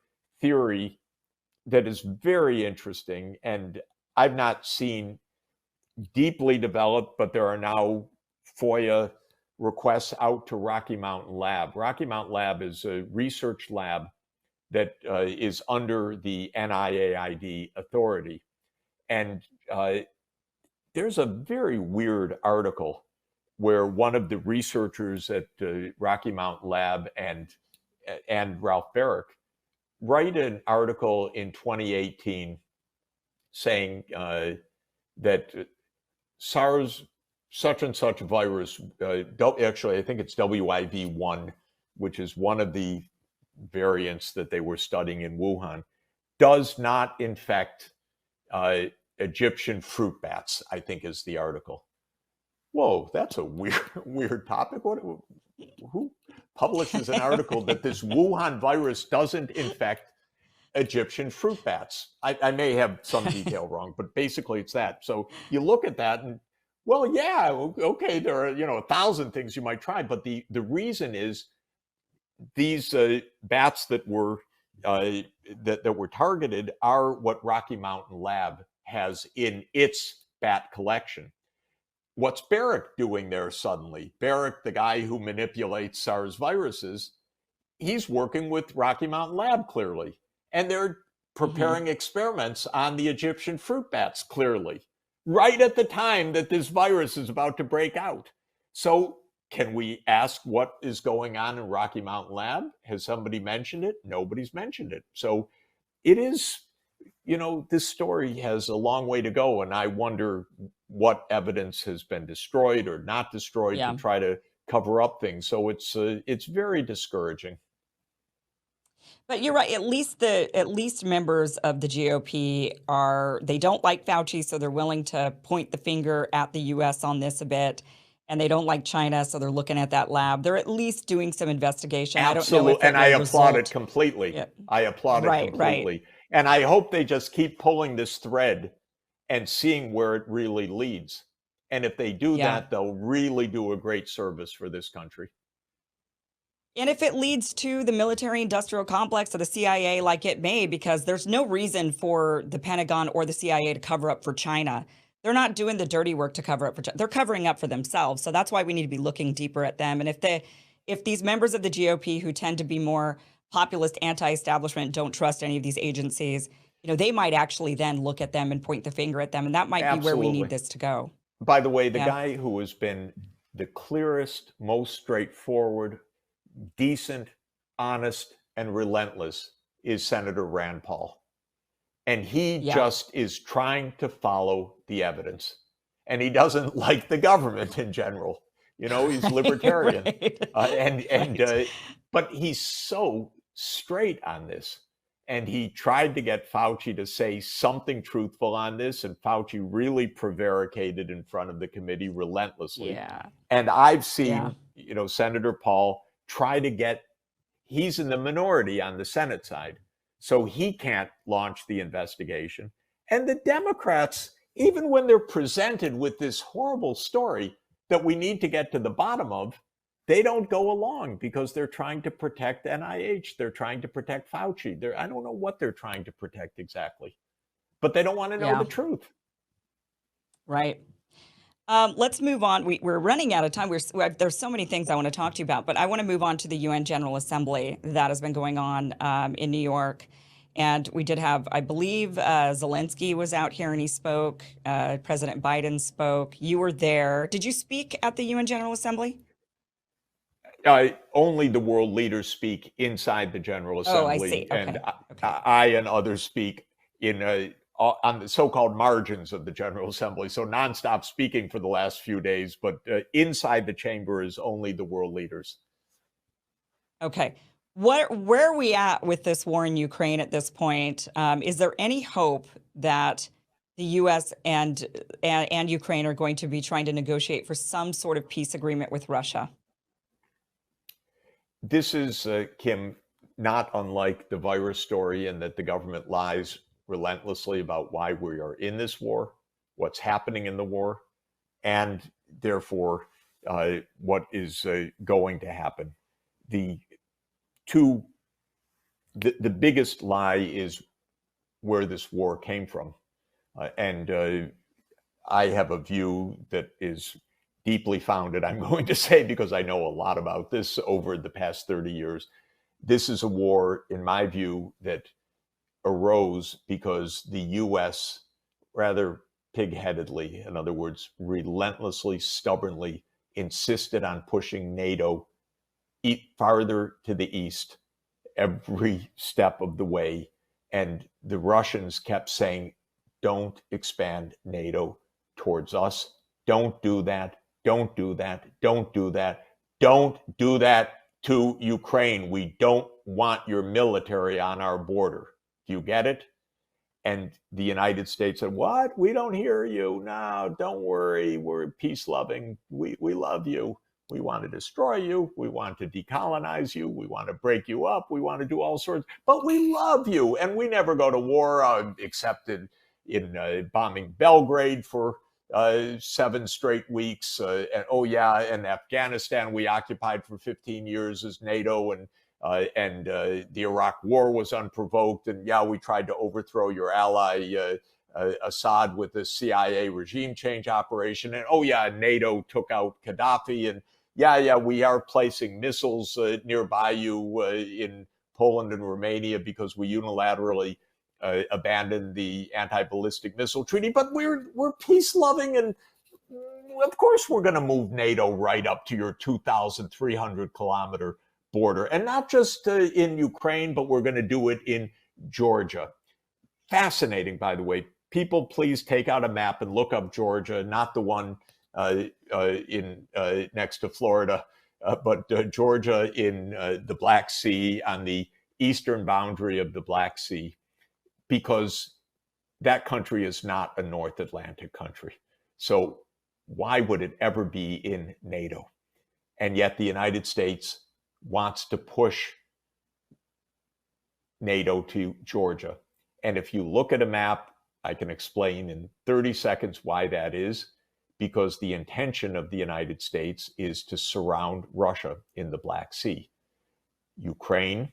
theory that is very interesting. And I've not seen deeply developed, but there are now FOIA requests out to Rocky Mountain Lab. Rocky Mountain Lab is a research lab that is under the NIAID authority. And there's a very weird article where one of the researchers at Rocky Mountain Lab and Ralph Barrick write an article in 2018 saying that SARS such and such virus, actually, I think it's WIV1, which is one of the variants that they were studying in Wuhan, does not infect Egyptian fruit bats, I think is the article. Whoa, that's a weird topic. Who publishes an article that this Wuhan virus doesn't infect Egyptian fruit bats? I may have some detail wrong, but basically it's that. So you look at that and, well, yeah, okay, there are 1,000 things you might try, but the reason is these bats that were that were targeted are what Rocky Mountain Lab has in its bat collection. What's Barrick doing there suddenly? Barrick, the guy who manipulates SARS viruses, he's working with Rocky Mountain Lab clearly, and they're Hmm. preparing experiments on the Egyptian fruit bats clearly, right at the time that this virus is about to break out. So can we ask what is going on in Rocky Mountain Lab? Has somebody mentioned it? Nobody's mentioned it. So it is, this story has a long way to go. And I wonder what evidence has been destroyed or not destroyed to Yeah. try to cover up things. So it's very discouraging. But you're right. At least members of the GOP they don't like Fauci, so they're willing to point the finger at the US on this a bit. And they don't like China, so they're looking at that lab. They're at least doing some investigation. I don't know Absolutely. if it And I will applaud it result. completely. Yeah. I applaud it Right, right. completely. And I hope they just keep pulling this thread and seeing where it really leads. And if they do Yeah. that, they'll really do a great service for this country. And if it leads to the military industrial complex of the CIA, like it may, because there's no reason for the Pentagon or the CIA to cover up for China. They're not doing the dirty work to cover up for China. They're covering up for themselves. So that's why we need to be looking deeper at them. And if these members of the GOP who tend to be more populist, anti-establishment, don't trust any of these agencies, they might actually then look at them and point the finger at them. And that might be where we need Absolutely. this to go. By the way, the Yeah. guy who has been the clearest, most straightforward, decent, honest, and relentless is Senator Rand Paul. And he Yeah. just is trying to follow the evidence. And he doesn't like the government in general. He's libertarian. Right. And Right. but he's so straight on this. And he tried to get Fauci to say something truthful on this, and Fauci really prevaricated in front of the committee relentlessly. Yeah. And I've Yeah. seen, Senator Paul try to get, he's in the minority on the Senate side, so he can't launch the investigation. And the Democrats, even when they're presented with this horrible story that we need to get to the bottom of, they don't go along because they're trying to protect NIH. They're trying to protect Fauci. I don't know what they're trying to protect exactly, but they don't want to know Yeah. the truth. Right. Let's move on. We're running out of time. There's so many things I want to talk to you about, but I want to move on to the UN General Assembly that has been going on in New York. And we did have, I believe, Zelensky was out here and he spoke. President Biden spoke. You were there. Did you speak at the UN General Assembly? Only the world leaders speak inside the General Oh, I see. Assembly, and Okay. Okay. I and others speak in on the so-called margins of the General Assembly. So nonstop speaking for the last few days, but inside the chamber is only the world leaders. Okay. Where are we at with this war in Ukraine at this point? Is there any hope that the U.S. and Ukraine are going to be trying to negotiate for some sort of peace agreement with Russia? This is, Kim, not unlike the virus story in that the government lies relentlessly about why we are in this war, what's happening in the war, and therefore what is going to happen. The two, the biggest lie is where this war came from. And I have a view that is deeply founded, I'm going to say, because I know a lot about this over the past 30 years. This is a war, in my view, that arose because the US, rather pig-headedly, in other words, relentlessly, stubbornly insisted on pushing NATO farther to the east every step of the way. And the Russians kept saying, don't expand NATO towards us. Don't do that. Don't do that. Don't do that. Don't do that to Ukraine. We don't want your military on our border. Do you get it? And the United States said, what? We don't hear you. No, don't worry. We're peace loving. We love you. We want to destroy you. We want to decolonize you. We want to break you up. We want to do all sorts, but we love you. And we never go to war except in bombing Belgrade for 7 straight weeks. And oh yeah, and Afghanistan we occupied for 15 years as NATO, and the Iraq War was unprovoked. And yeah, we tried to overthrow your ally Assad with the CIA regime change operation. And oh yeah, NATO took out Gaddafi. And yeah, we are placing missiles nearby you in Poland and Romania because we unilaterally abandoned the anti-ballistic missile treaty. But we're peace loving, and of course we're going to move NATO right up to your 2,300-kilometer border, and not just in Ukraine, but we're going to do it in Georgia. Fascinating, by the way. People, please take out a map and look up Georgia, not the one in next to Florida, but Georgia in the Black Sea, on the eastern boundary of the Black Sea, because that country is not a North Atlantic country. So why would it ever be in NATO? And yet the United States wants to push NATO to Georgia. And if you look at a map, I can explain in 30 seconds why that is, because the intention of the United States is to surround Russia in the Black Sea. Ukraine,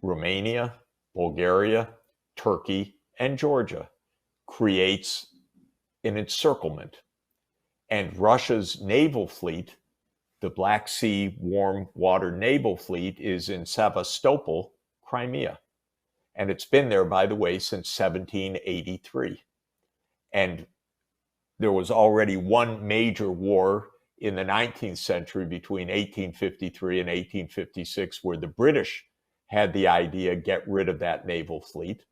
Romania, Bulgaria, Turkey, and Georgia creates an encirclement. And Russia's naval fleet, the Black Sea Warm Water Naval Fleet, is in Sevastopol, Crimea. And it's been there, by the way, since 1783. And there was already one major war in the 19th century between 1853 and 1856, where the British had the idea, get rid of that naval fleet.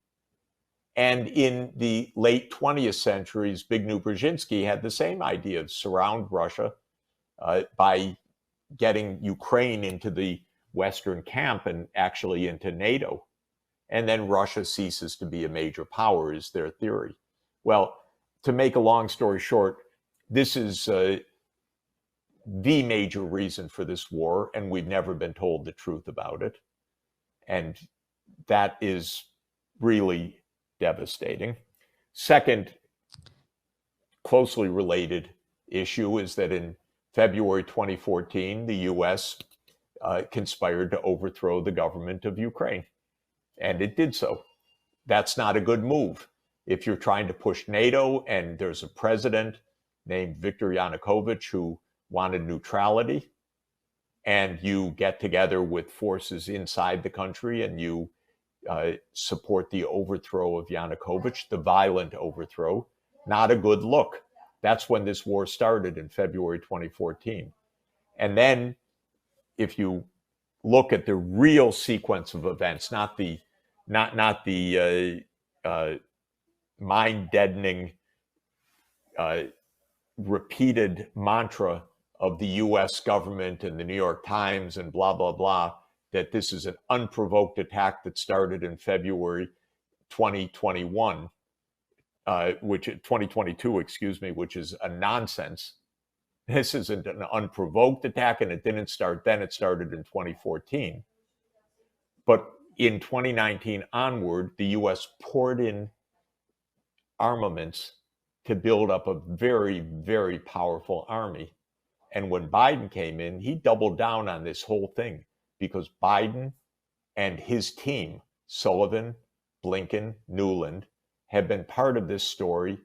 And in the late 20th century, Zbigniew Brzezinski had the same idea of surround Russia by getting Ukraine into the Western camp and actually into NATO. And then Russia ceases to be a major power, is their theory. Well, to make a long story short, this is the major reason for this war, and we've never been told the truth about it. And that is really devastating. Second, closely related issue is that in February 2014, the US conspired to overthrow the government of Ukraine. And it did so. That's not a good move. If you're trying to push NATO and there's a president named Viktor Yanukovych who wanted neutrality, and you get together with forces inside the country and you support the overthrow of Yanukovych, the violent overthrow. Not a good look. That's when this war started in February 2014. And then if you look at the real sequence of events, not the mind-deadening repeated mantra of the U.S. government and the New York Times and blah, blah, blah, that this is an unprovoked attack that started in February 2021, which 2022, excuse me, which is a nonsense. This isn't an unprovoked attack, and it didn't start then. It started in 2014. But in 2019 onward, the U.S. poured in armaments to build up a very, very powerful army. And when Biden came in, he doubled down on this whole thing because Biden and his team, Sullivan, Blinken, Nuland, have been part of this story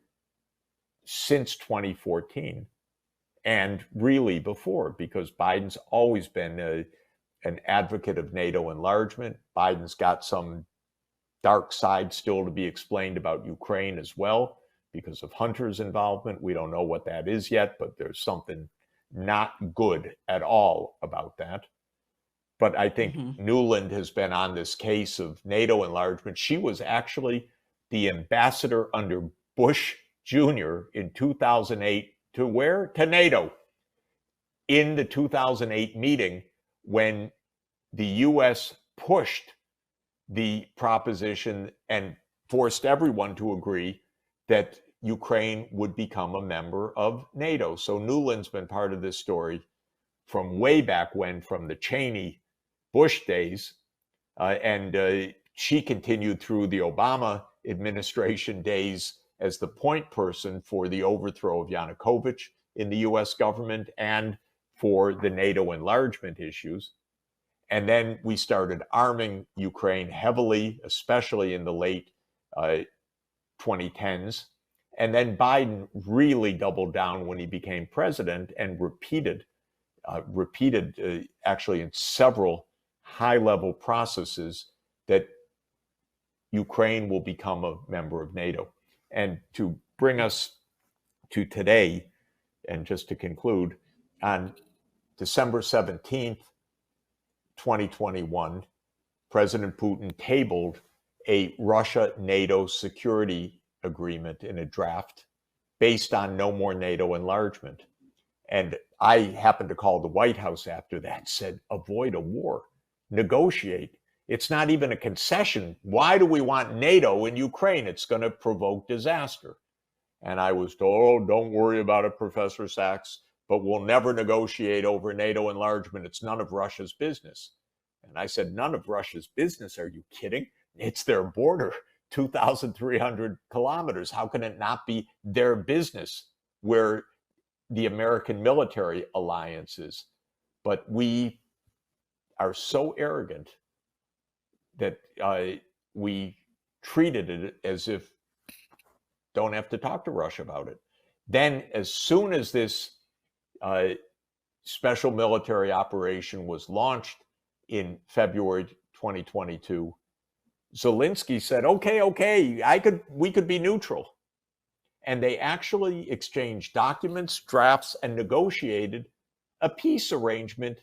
since 2014 and really before, because Biden's always been an advocate of NATO enlargement. Biden's got some dark side still to be explained about Ukraine as well because of Hunter's involvement. We don't know what that is yet, but there's something not good at all about that. But I think Nuland has been on this case of NATO enlargement. She was actually the ambassador under Bush Jr. in 2008 to where? To NATO. In the 2008 meeting when the U.S. pushed the proposition and forced everyone to agree that Ukraine would become a member of NATO. So Nuland's been part of this story from way back when, from the Cheney Bush days, and she continued through the Obama administration days as the point person for the overthrow of Yanukovych in the U.S. government and for the NATO enlargement issues. And then we started arming Ukraine heavily, especially in the late 2010s. And then Biden really doubled down when he became president and repeated actually in several high-level processes that Ukraine will become a member of NATO. And to bring us to today, and just to conclude, on December 17th, 2021, President Putin tabled a Russia-NATO security agreement in a draft based on no more NATO enlargement. And I happened to call the White House after that, said, avoid a war, negotiate. It's not even a concession. Why do we want NATO in Ukraine? It's going to provoke disaster. And I was told, oh, don't worry about it, Professor Sachs, but we'll never negotiate over NATO enlargement. It's none of Russia's business. And I said, none of Russia's business? Are you kidding? It's their border, 2,300 kilometers. How can it not be their business where the American military alliance is? But we are so arrogant that we treated it as if don't have to talk to Russia about it. Then as soon as this special military operation was launched in February 2022, Zelensky said, okay, we could be neutral. And they actually exchanged documents, drafts, and negotiated a peace arrangement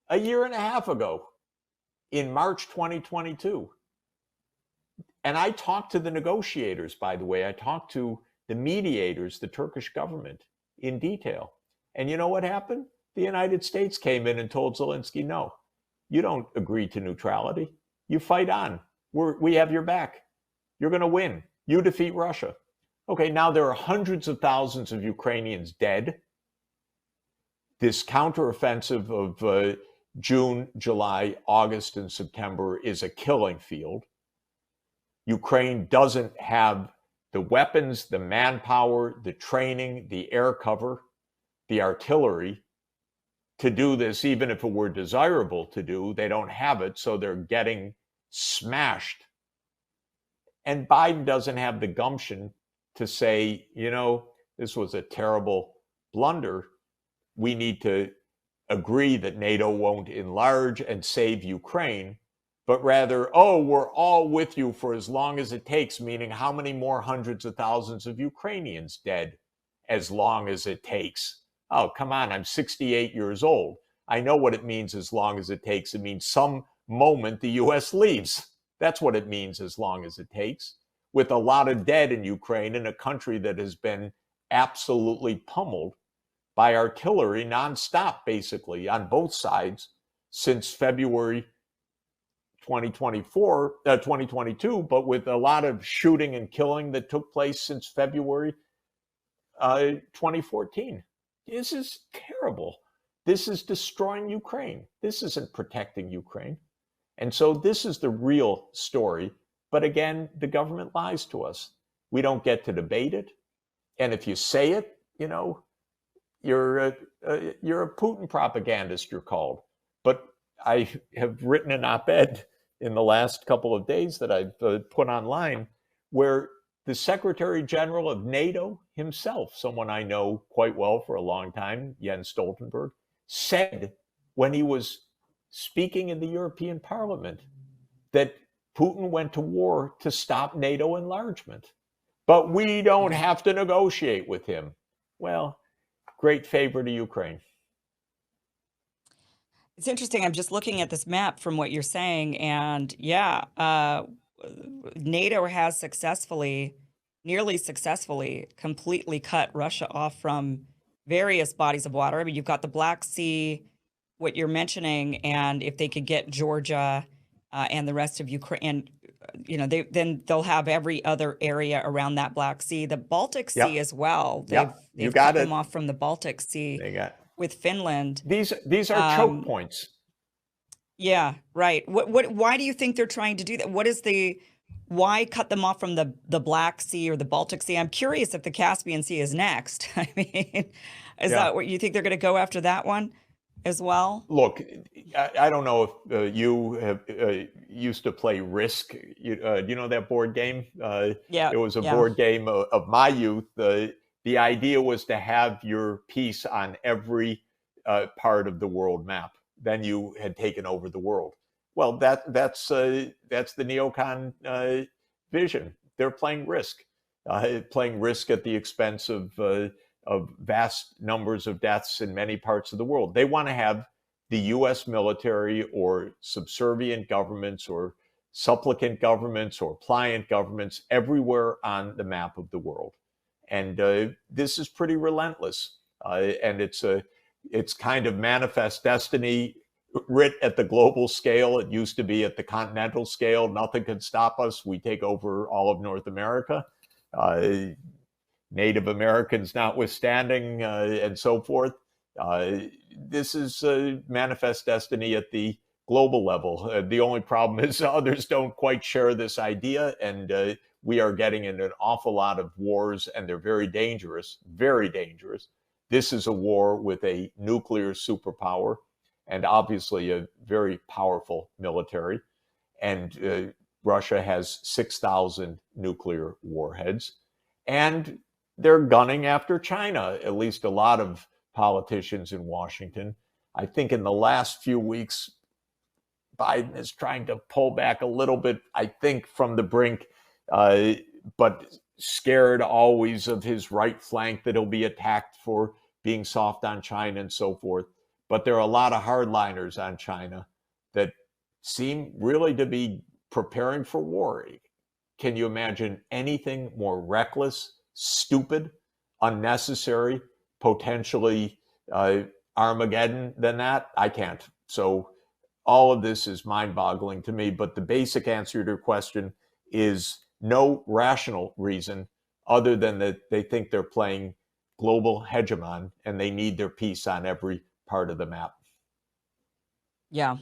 a year and a half ago in March 2022. And I talked to the negotiators, by the way. I talked to the mediators, the Turkish government, in detail. And you know what happened? The United States came in and told Zelensky, no, you don't agree to neutrality. You fight on. We have your back. You're going to win. You defeat Russia. Okay, now there are hundreds of thousands of Ukrainians dead. This counteroffensive of June, July, August, and September is a killing field. Ukraine doesn't have the weapons, the manpower, the training, the air cover, the artillery to do this, even if it were desirable to do. They don't have it, so they're getting smashed. And Biden doesn't have the gumption to say, you know, this was a terrible blunder. We need to agree that NATO won't enlarge and save Ukraine. but rather, oh, we're all with you for as long as it takes, meaning how many more hundreds of thousands of Ukrainians dead as long as it takes? Oh, come on, I'm 68 years old. I know what it means as long as it takes. It means some moment the US leaves. That's what it means as long as it takes. With a lot of dead in Ukraine, in a country that has been absolutely pummeled by artillery nonstop, basically, on both sides since February 2022, but with a lot of shooting and killing that took place since February 2014. This is terrible. This is destroying Ukraine. This isn't protecting Ukraine. And so this is the real story. But again, the government lies to us. We don't get to debate it. And if you say it, you're a Putin propagandist, you're called. But I have written an op-ed in the last couple of days that I've put online where the Secretary General of NATO himself, someone I know quite well for a long time, Jens Stoltenberg, said when he was speaking in the European Parliament that Putin went to war to stop NATO enlargement. But we don't have to negotiate with him. Well, great favor to Ukraine. It's interesting. I'm just looking at this map from what you're saying, and yeah, NATO has nearly successfully, completely cut Russia off from various bodies of water. I mean, you've got the Black Sea, what you're mentioning, and if they could get Georgia and the rest of Ukraine, then they'll have every other area around that Black Sea, the Baltic Sea Yep. as well. Yep. You They've got cut it. them off from the Baltic Sea They got with Finland. these are choke points. Yeah, right. Why do you think they're trying to do that? Why cut them off from the Black Sea or the Baltic Sea? I'm curious if the Caspian Sea is next. I mean, is Yeah. that what you think they're going to go after that one as well? Look, I don't know if you have used to play Risk. Do you know that board game? Yeah, It was a yeah. board game of my youth. The idea was to have your piece on every part of the world map. Then you had taken over the world. Well, that's the neocon vision. They're playing Risk at the expense of vast numbers of deaths in many parts of the world. They want to have the US military or subservient governments or supplicant governments or pliant governments everywhere on the map of the world. And this is pretty relentless. And it's kind of manifest destiny writ at the global scale. It used to be at the continental scale. Nothing can stop us. We take over all of North America. Native Americans notwithstanding, and so forth. This is manifest destiny at the global level. The only problem is others don't quite share this idea, and we are getting into an awful lot of wars, and they're very dangerous, very dangerous. This is a war with a nuclear superpower and obviously a very powerful military. And Russia has 6,000 nuclear warheads. And they're gunning after China, at least a lot of politicians in Washington. I think in the last few weeks, Biden is trying to pull back a little bit, I think, from the brink, but scared always of his right flank that he'll be attacked for being soft on China and so forth. But there are a lot of hardliners on China that seem really to be preparing for war. Can you imagine anything more reckless, stupid, unnecessary, potentially Armageddon than that? I can't. So all of this is mind-boggling to me. But the basic answer to your question is no rational reason other than that they think they're playing global hegemon and they need their piece on every part of the map. Yeah.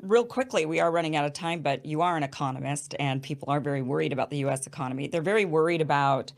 Real quickly, we are running out of time, but you are an economist and people are very worried about the US economy. They're very worried about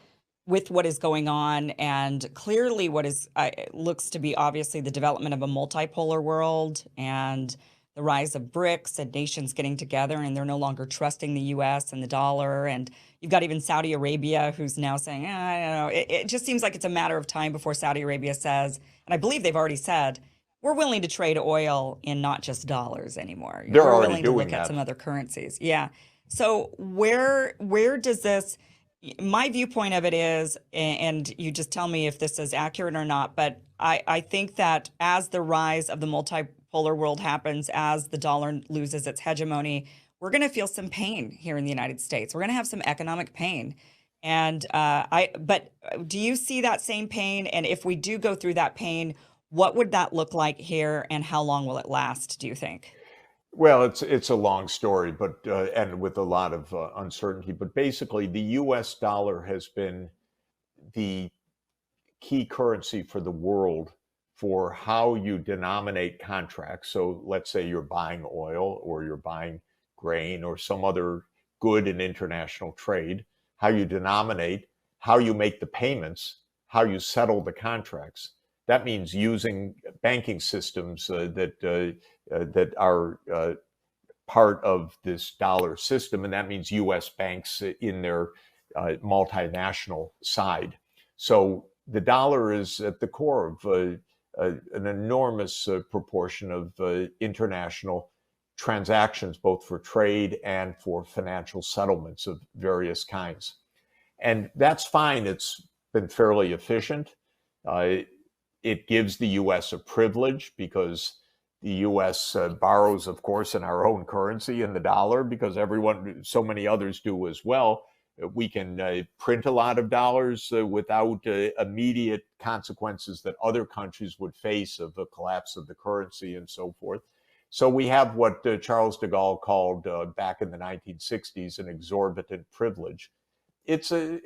with what is going on and clearly what is looks to be obviously the development of a multipolar world and the rise of BRICS and nations getting together and they're no longer trusting the US and the dollar. And you've got even Saudi Arabia who's now saying, I don't know, it just seems like it's a matter of time before Saudi Arabia says, and I believe they've already said, we're willing to trade oil in not just dollars anymore. They're We're already willing to doing look at that. some other currencies. Yeah. So where does this my viewpoint of it is, and you just tell me if this is accurate or not, but I think that as the rise of the multipolar world happens, as the dollar loses its hegemony, we're going to feel some pain here in the United States. We're going to have some economic pain. And but do you see that same pain? And if we do go through that pain, what would that look like here, and how long will it last, do you think? Well, it's a long story, but and with a lot of uncertainty. But basically, the U.S. dollar has been the key currency for the world for how you denominate contracts. So let's say you're buying oil or you're buying grain or some other good in international trade, how you denominate, how you make the payments, how you settle the contracts. That means using banking systems that are part of this dollar system, and that means U.S. banks in their multinational side. So the dollar is at the core of an enormous proportion of international transactions, both for trade and for financial settlements of various kinds. And that's fine. It's been fairly efficient. Uh, it gives the U.S. a privilege because the U.S. Borrows, of course, in our own currency, in the dollar, because so many others do as well. We can print a lot of dollars without immediate consequences that other countries would face of a collapse of the currency and so forth. So we have what Charles de Gaulle called back in the 1960s an exorbitant privilege. It's a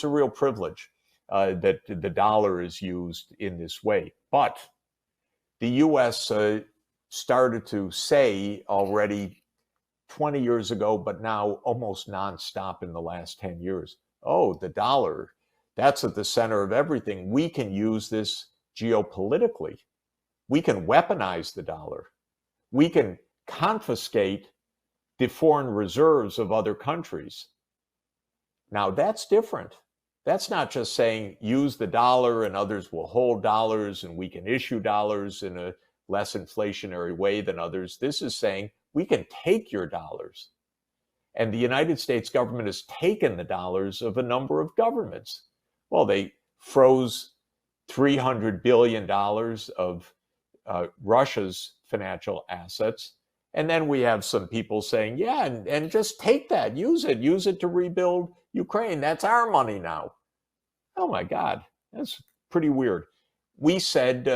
real privilege that the dollar is used in this way. But the U.S. Started to say already 20 years ago, but now almost nonstop in the last 10 years, oh, the dollar, that's at the center of everything. We can use this geopolitically. We can weaponize the dollar. We can confiscate the foreign reserves of other countries. Now, that's different. That's not just saying use the dollar and others will hold dollars and we can issue dollars in a less inflationary way than others. This is saying we can take your dollars. And the United States government has taken the dollars of a number of governments. Well, they froze $300 billion of Russia's financial assets. And then we have some people saying, yeah, and just take that, use it to rebuild Ukraine. That's our money now. Oh my God, that's pretty weird. We said,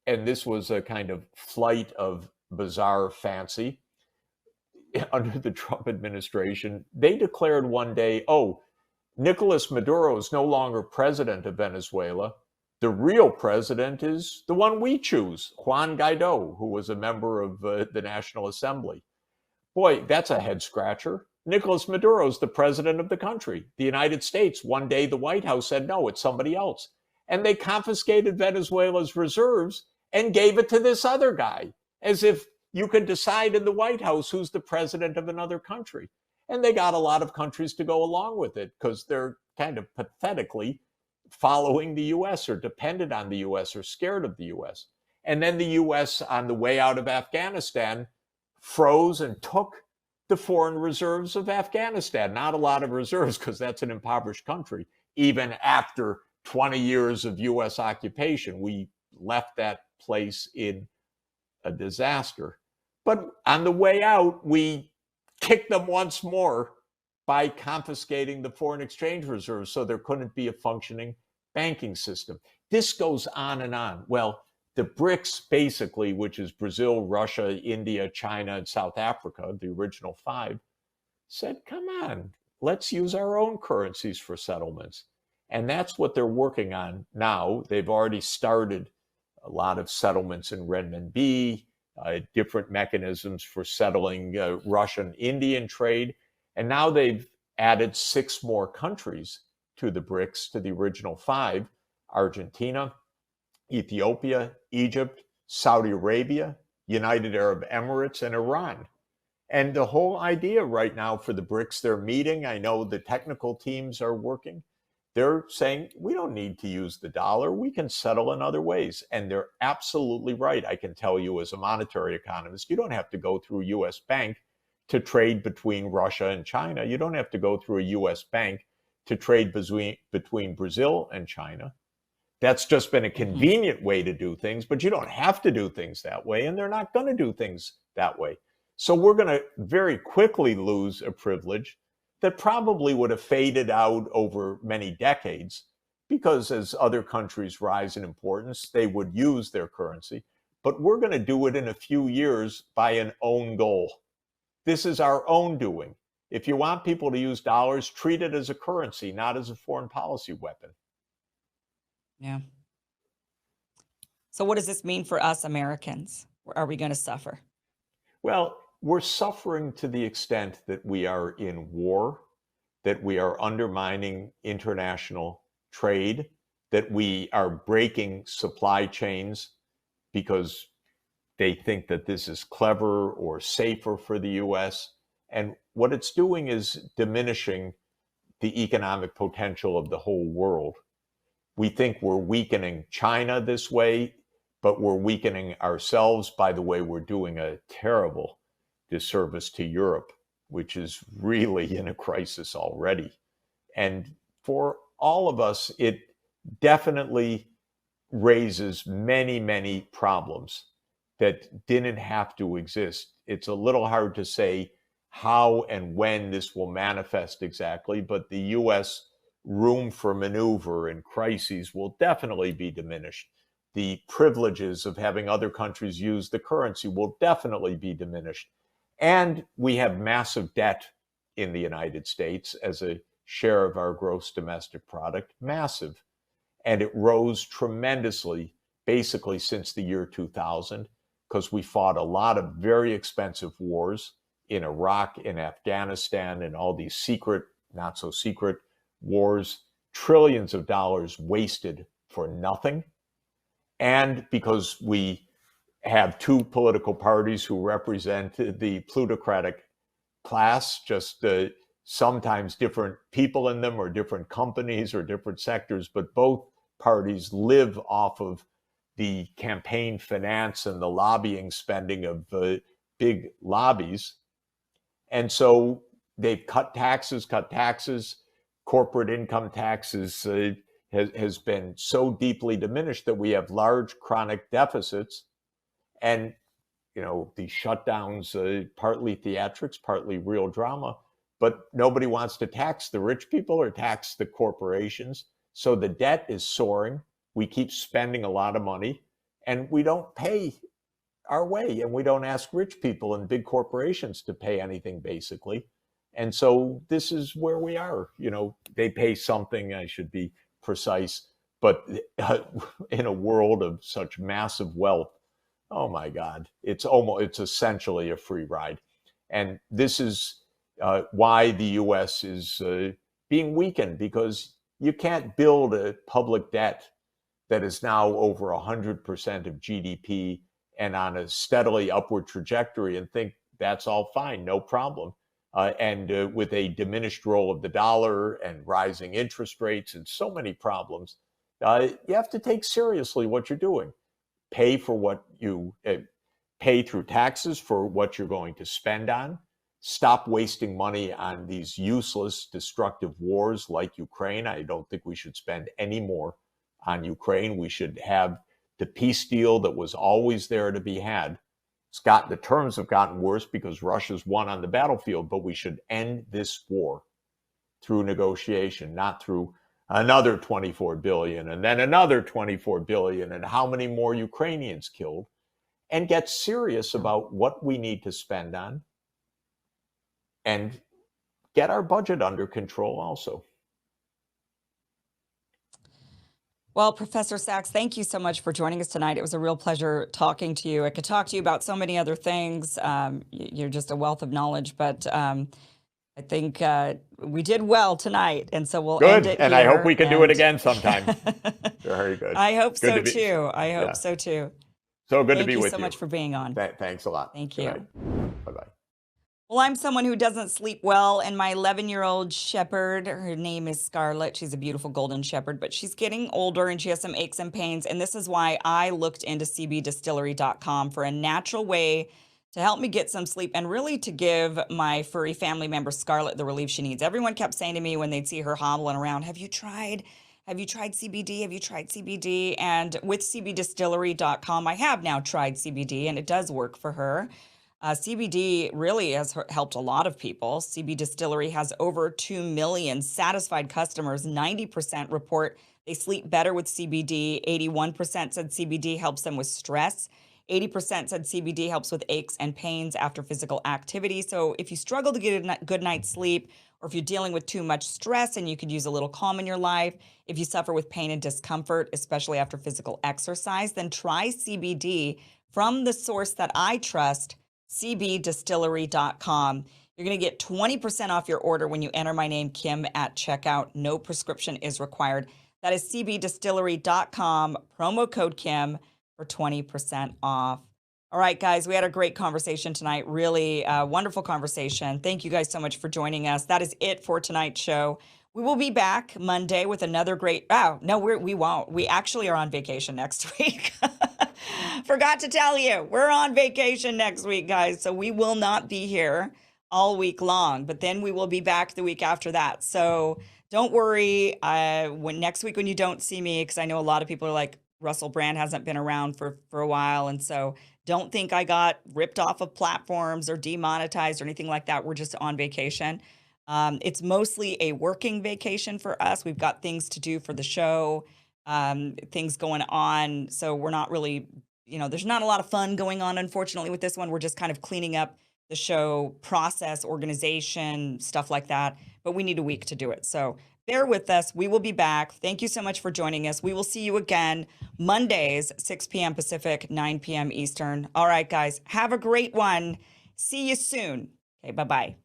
and this was a kind of flight of bizarre fancy under the Trump administration, they declared one day, oh, Nicolas Maduro is no longer president of Venezuela. The real president is the one we choose, Juan Guaido, who was a member of the National Assembly. Boy, that's a head scratcher. Nicolas Maduro is the president of the country. The United States, one day the White House said, no, it's somebody else. And they confiscated Venezuela's reserves and gave it to this other guy, as if you could decide in the White House who's the president of another country. And they got a lot of countries to go along with it because they're kind of pathetically following the US or dependent on the US or scared of the US. And then the US, on the way out of Afghanistan, froze and took the foreign reserves of Afghanistan. Not a lot of reserves because that's an impoverished country. Even after 20 years of US occupation, we left that place in a disaster. But on the way out, we kicked them once more by confiscating the foreign exchange reserves so there couldn't be a functioning banking system. This goes on and on. Well, the BRICS, basically, which is Brazil, Russia, India, China, and South Africa, the original five, said, come on, let's use our own currencies for settlements. And that's what they're working on now. They've already started a lot of settlements in renminbi, different mechanisms for settling Russian Indian trade. And now they've added 6 more countries to the BRICS, to the original 5: Argentina, Ethiopia, Egypt, Saudi Arabia, United Arab Emirates, and Iran. And the whole idea right now for the BRICS, they're meeting. I know the technical teams are working. they're saying we don't need to use the dollar. We can settle in other ways. And they're absolutely right. I can tell you as a monetary economist, you don't have to go through a US bank to trade between Russia and China. You don't have to go through a US bank to trade between Brazil and China. That's just been a convenient way to do things, but you don't have to do things that way, and they're not going to do things that way. So we're going to very quickly lose a privilege that probably would have faded out over many decades, because as other countries rise in importance, they would use their currency. But we're going to do it in a few years by an own goal. This is our own doing. If you want people to use dollars, treat it as a currency, not as a foreign policy weapon. Yeah. So what does this mean for us Americans? Are we going to suffer? Well, we're suffering to the extent that we are in war, that we are undermining international trade, that we are breaking supply chains because they think that this is clever or safer for the US. And what it's doing is diminishing the economic potential of the whole world. We think we're weakening China this way, but we're weakening ourselves by the way we're doing a terrible disservice to Europe, which is really in a crisis already. And for all of us, it definitely raises many, many problems that didn't have to exist. It's a little hard to say how and when this will manifest exactly, but the US room for maneuver in crises will definitely be diminished. The privileges of having other countries use the currency will definitely be diminished. And we have massive debt in the United States as a share of our gross domestic product, massive. And it rose tremendously, basically since the year 2000, because we fought a lot of very expensive wars in Iraq, in Afghanistan, and all these secret, not so secret wars, trillions of dollars wasted for nothing. And because we have two political parties who represent the plutocratic class, just sometimes different people in them or different companies or different sectors, but both parties live off of the campaign finance and the lobbying spending of big lobbies. And so they've cut taxes. Corporate income taxes has been so deeply diminished that we have large chronic deficits. And, you know, the shutdowns, partly theatrics, partly real drama, but nobody wants to tax the rich people or tax the corporations. So the debt is soaring. We keep spending a lot of money and we don't pay our way, and we don't ask rich people and big corporations to pay anything, basically. And so this is where we are. You know, they pay something, I should be precise, but in a world of such massive wealth, oh my God, it's essentially a free ride. And this is why the US is being weakened, because you can't build a public debt that is now over 100% of GDP and on a steadily upward trajectory and think that's all fine, no problem. And with a diminished role of the dollar and rising interest rates and so many problems, you have to take seriously what you're doing. Pay for what you pay through taxes for what you're going to spend on. Stop wasting money on these useless, destructive wars like Ukraine. I don't think we should spend any more on Ukraine. We should have the peace deal that was always there to be had. The terms have gotten worse because Russia's won on the battlefield, but we should end this war through negotiation, not through another 24 billion and then another 24 billion and how many more Ukrainians killed, and get serious about what we need to spend on and get our budget under control also. Well, Professor Sachs, thank you so much for joining us tonight. It was a real pleasure talking to you. I could talk to you about so many other things. You're just a wealth of knowledge, but I think we did well tonight, and so we'll end it and here. I hope we can do it again sometime. Very good. I hope so too. I hope so too. So good to be with you. Thank you so much for being on. Thanks a lot. Thank you. Bye-bye. Well, I'm someone who doesn't sleep well, and my 11-year-old shepherd, her name is Scarlet. She's a beautiful golden shepherd, but she's getting older and she has some aches and pains. And this is why I looked into cbdistillery.com for a natural way to help me get some sleep and really to give my furry family member Scarlet the relief she needs. Everyone kept saying to me when they'd see her hobbling around, "Have you tried? Have you tried CBD? Have you tried CBD?" And with cbdistillery.com, I have now tried CBD and it does work for her. CBD really has helped a lot of people. CB Distillery has over 2 million satisfied customers. 90% report they sleep better with CBD. 81% said CBD helps them with stress. 80% said CBD helps with aches and pains after physical activity. So if you struggle to get a good night's sleep, or if you're dealing with too much stress and you could use a little calm in your life, if you suffer with pain and discomfort, especially after physical exercise, then try CBD from the source that I trust, cbdistillery.com. You're going to get 20% off your order when you enter my name, Kim, at checkout. No prescription is required. That is cbdistillery.com, promo code Kim for 20% off. All right, guys, we had a great conversation tonight. Really wonderful conversation. Thank you guys so much for joining us. That is it for tonight's show. We will be back Monday with another great. Oh, no, we won't. We actually are on vacation next week. Forgot to tell you, we're on vacation next week, guys. So we will not be here all week long, but then we will be back the week after that. So don't worry. When next week when you don't see me, because I know a lot of people are like, Russell Brand hasn't been around for a while, and so don't think I got ripped off of platforms or demonetized or anything like that. We're just on vacation. It's mostly a working vacation for us. We've got things to do for the show, things going on. So we're not really, there's not a lot of fun going on, unfortunately, with this one. We're just kind of cleaning up the show process, organization, stuff like that. But we need a week to do it. So bear with us. We will be back. Thank you so much for joining us. We will see you again Mondays, 6 p.m. Pacific, 9 p.m. Eastern. All right, guys, have a great one. See you soon. Okay, bye-bye.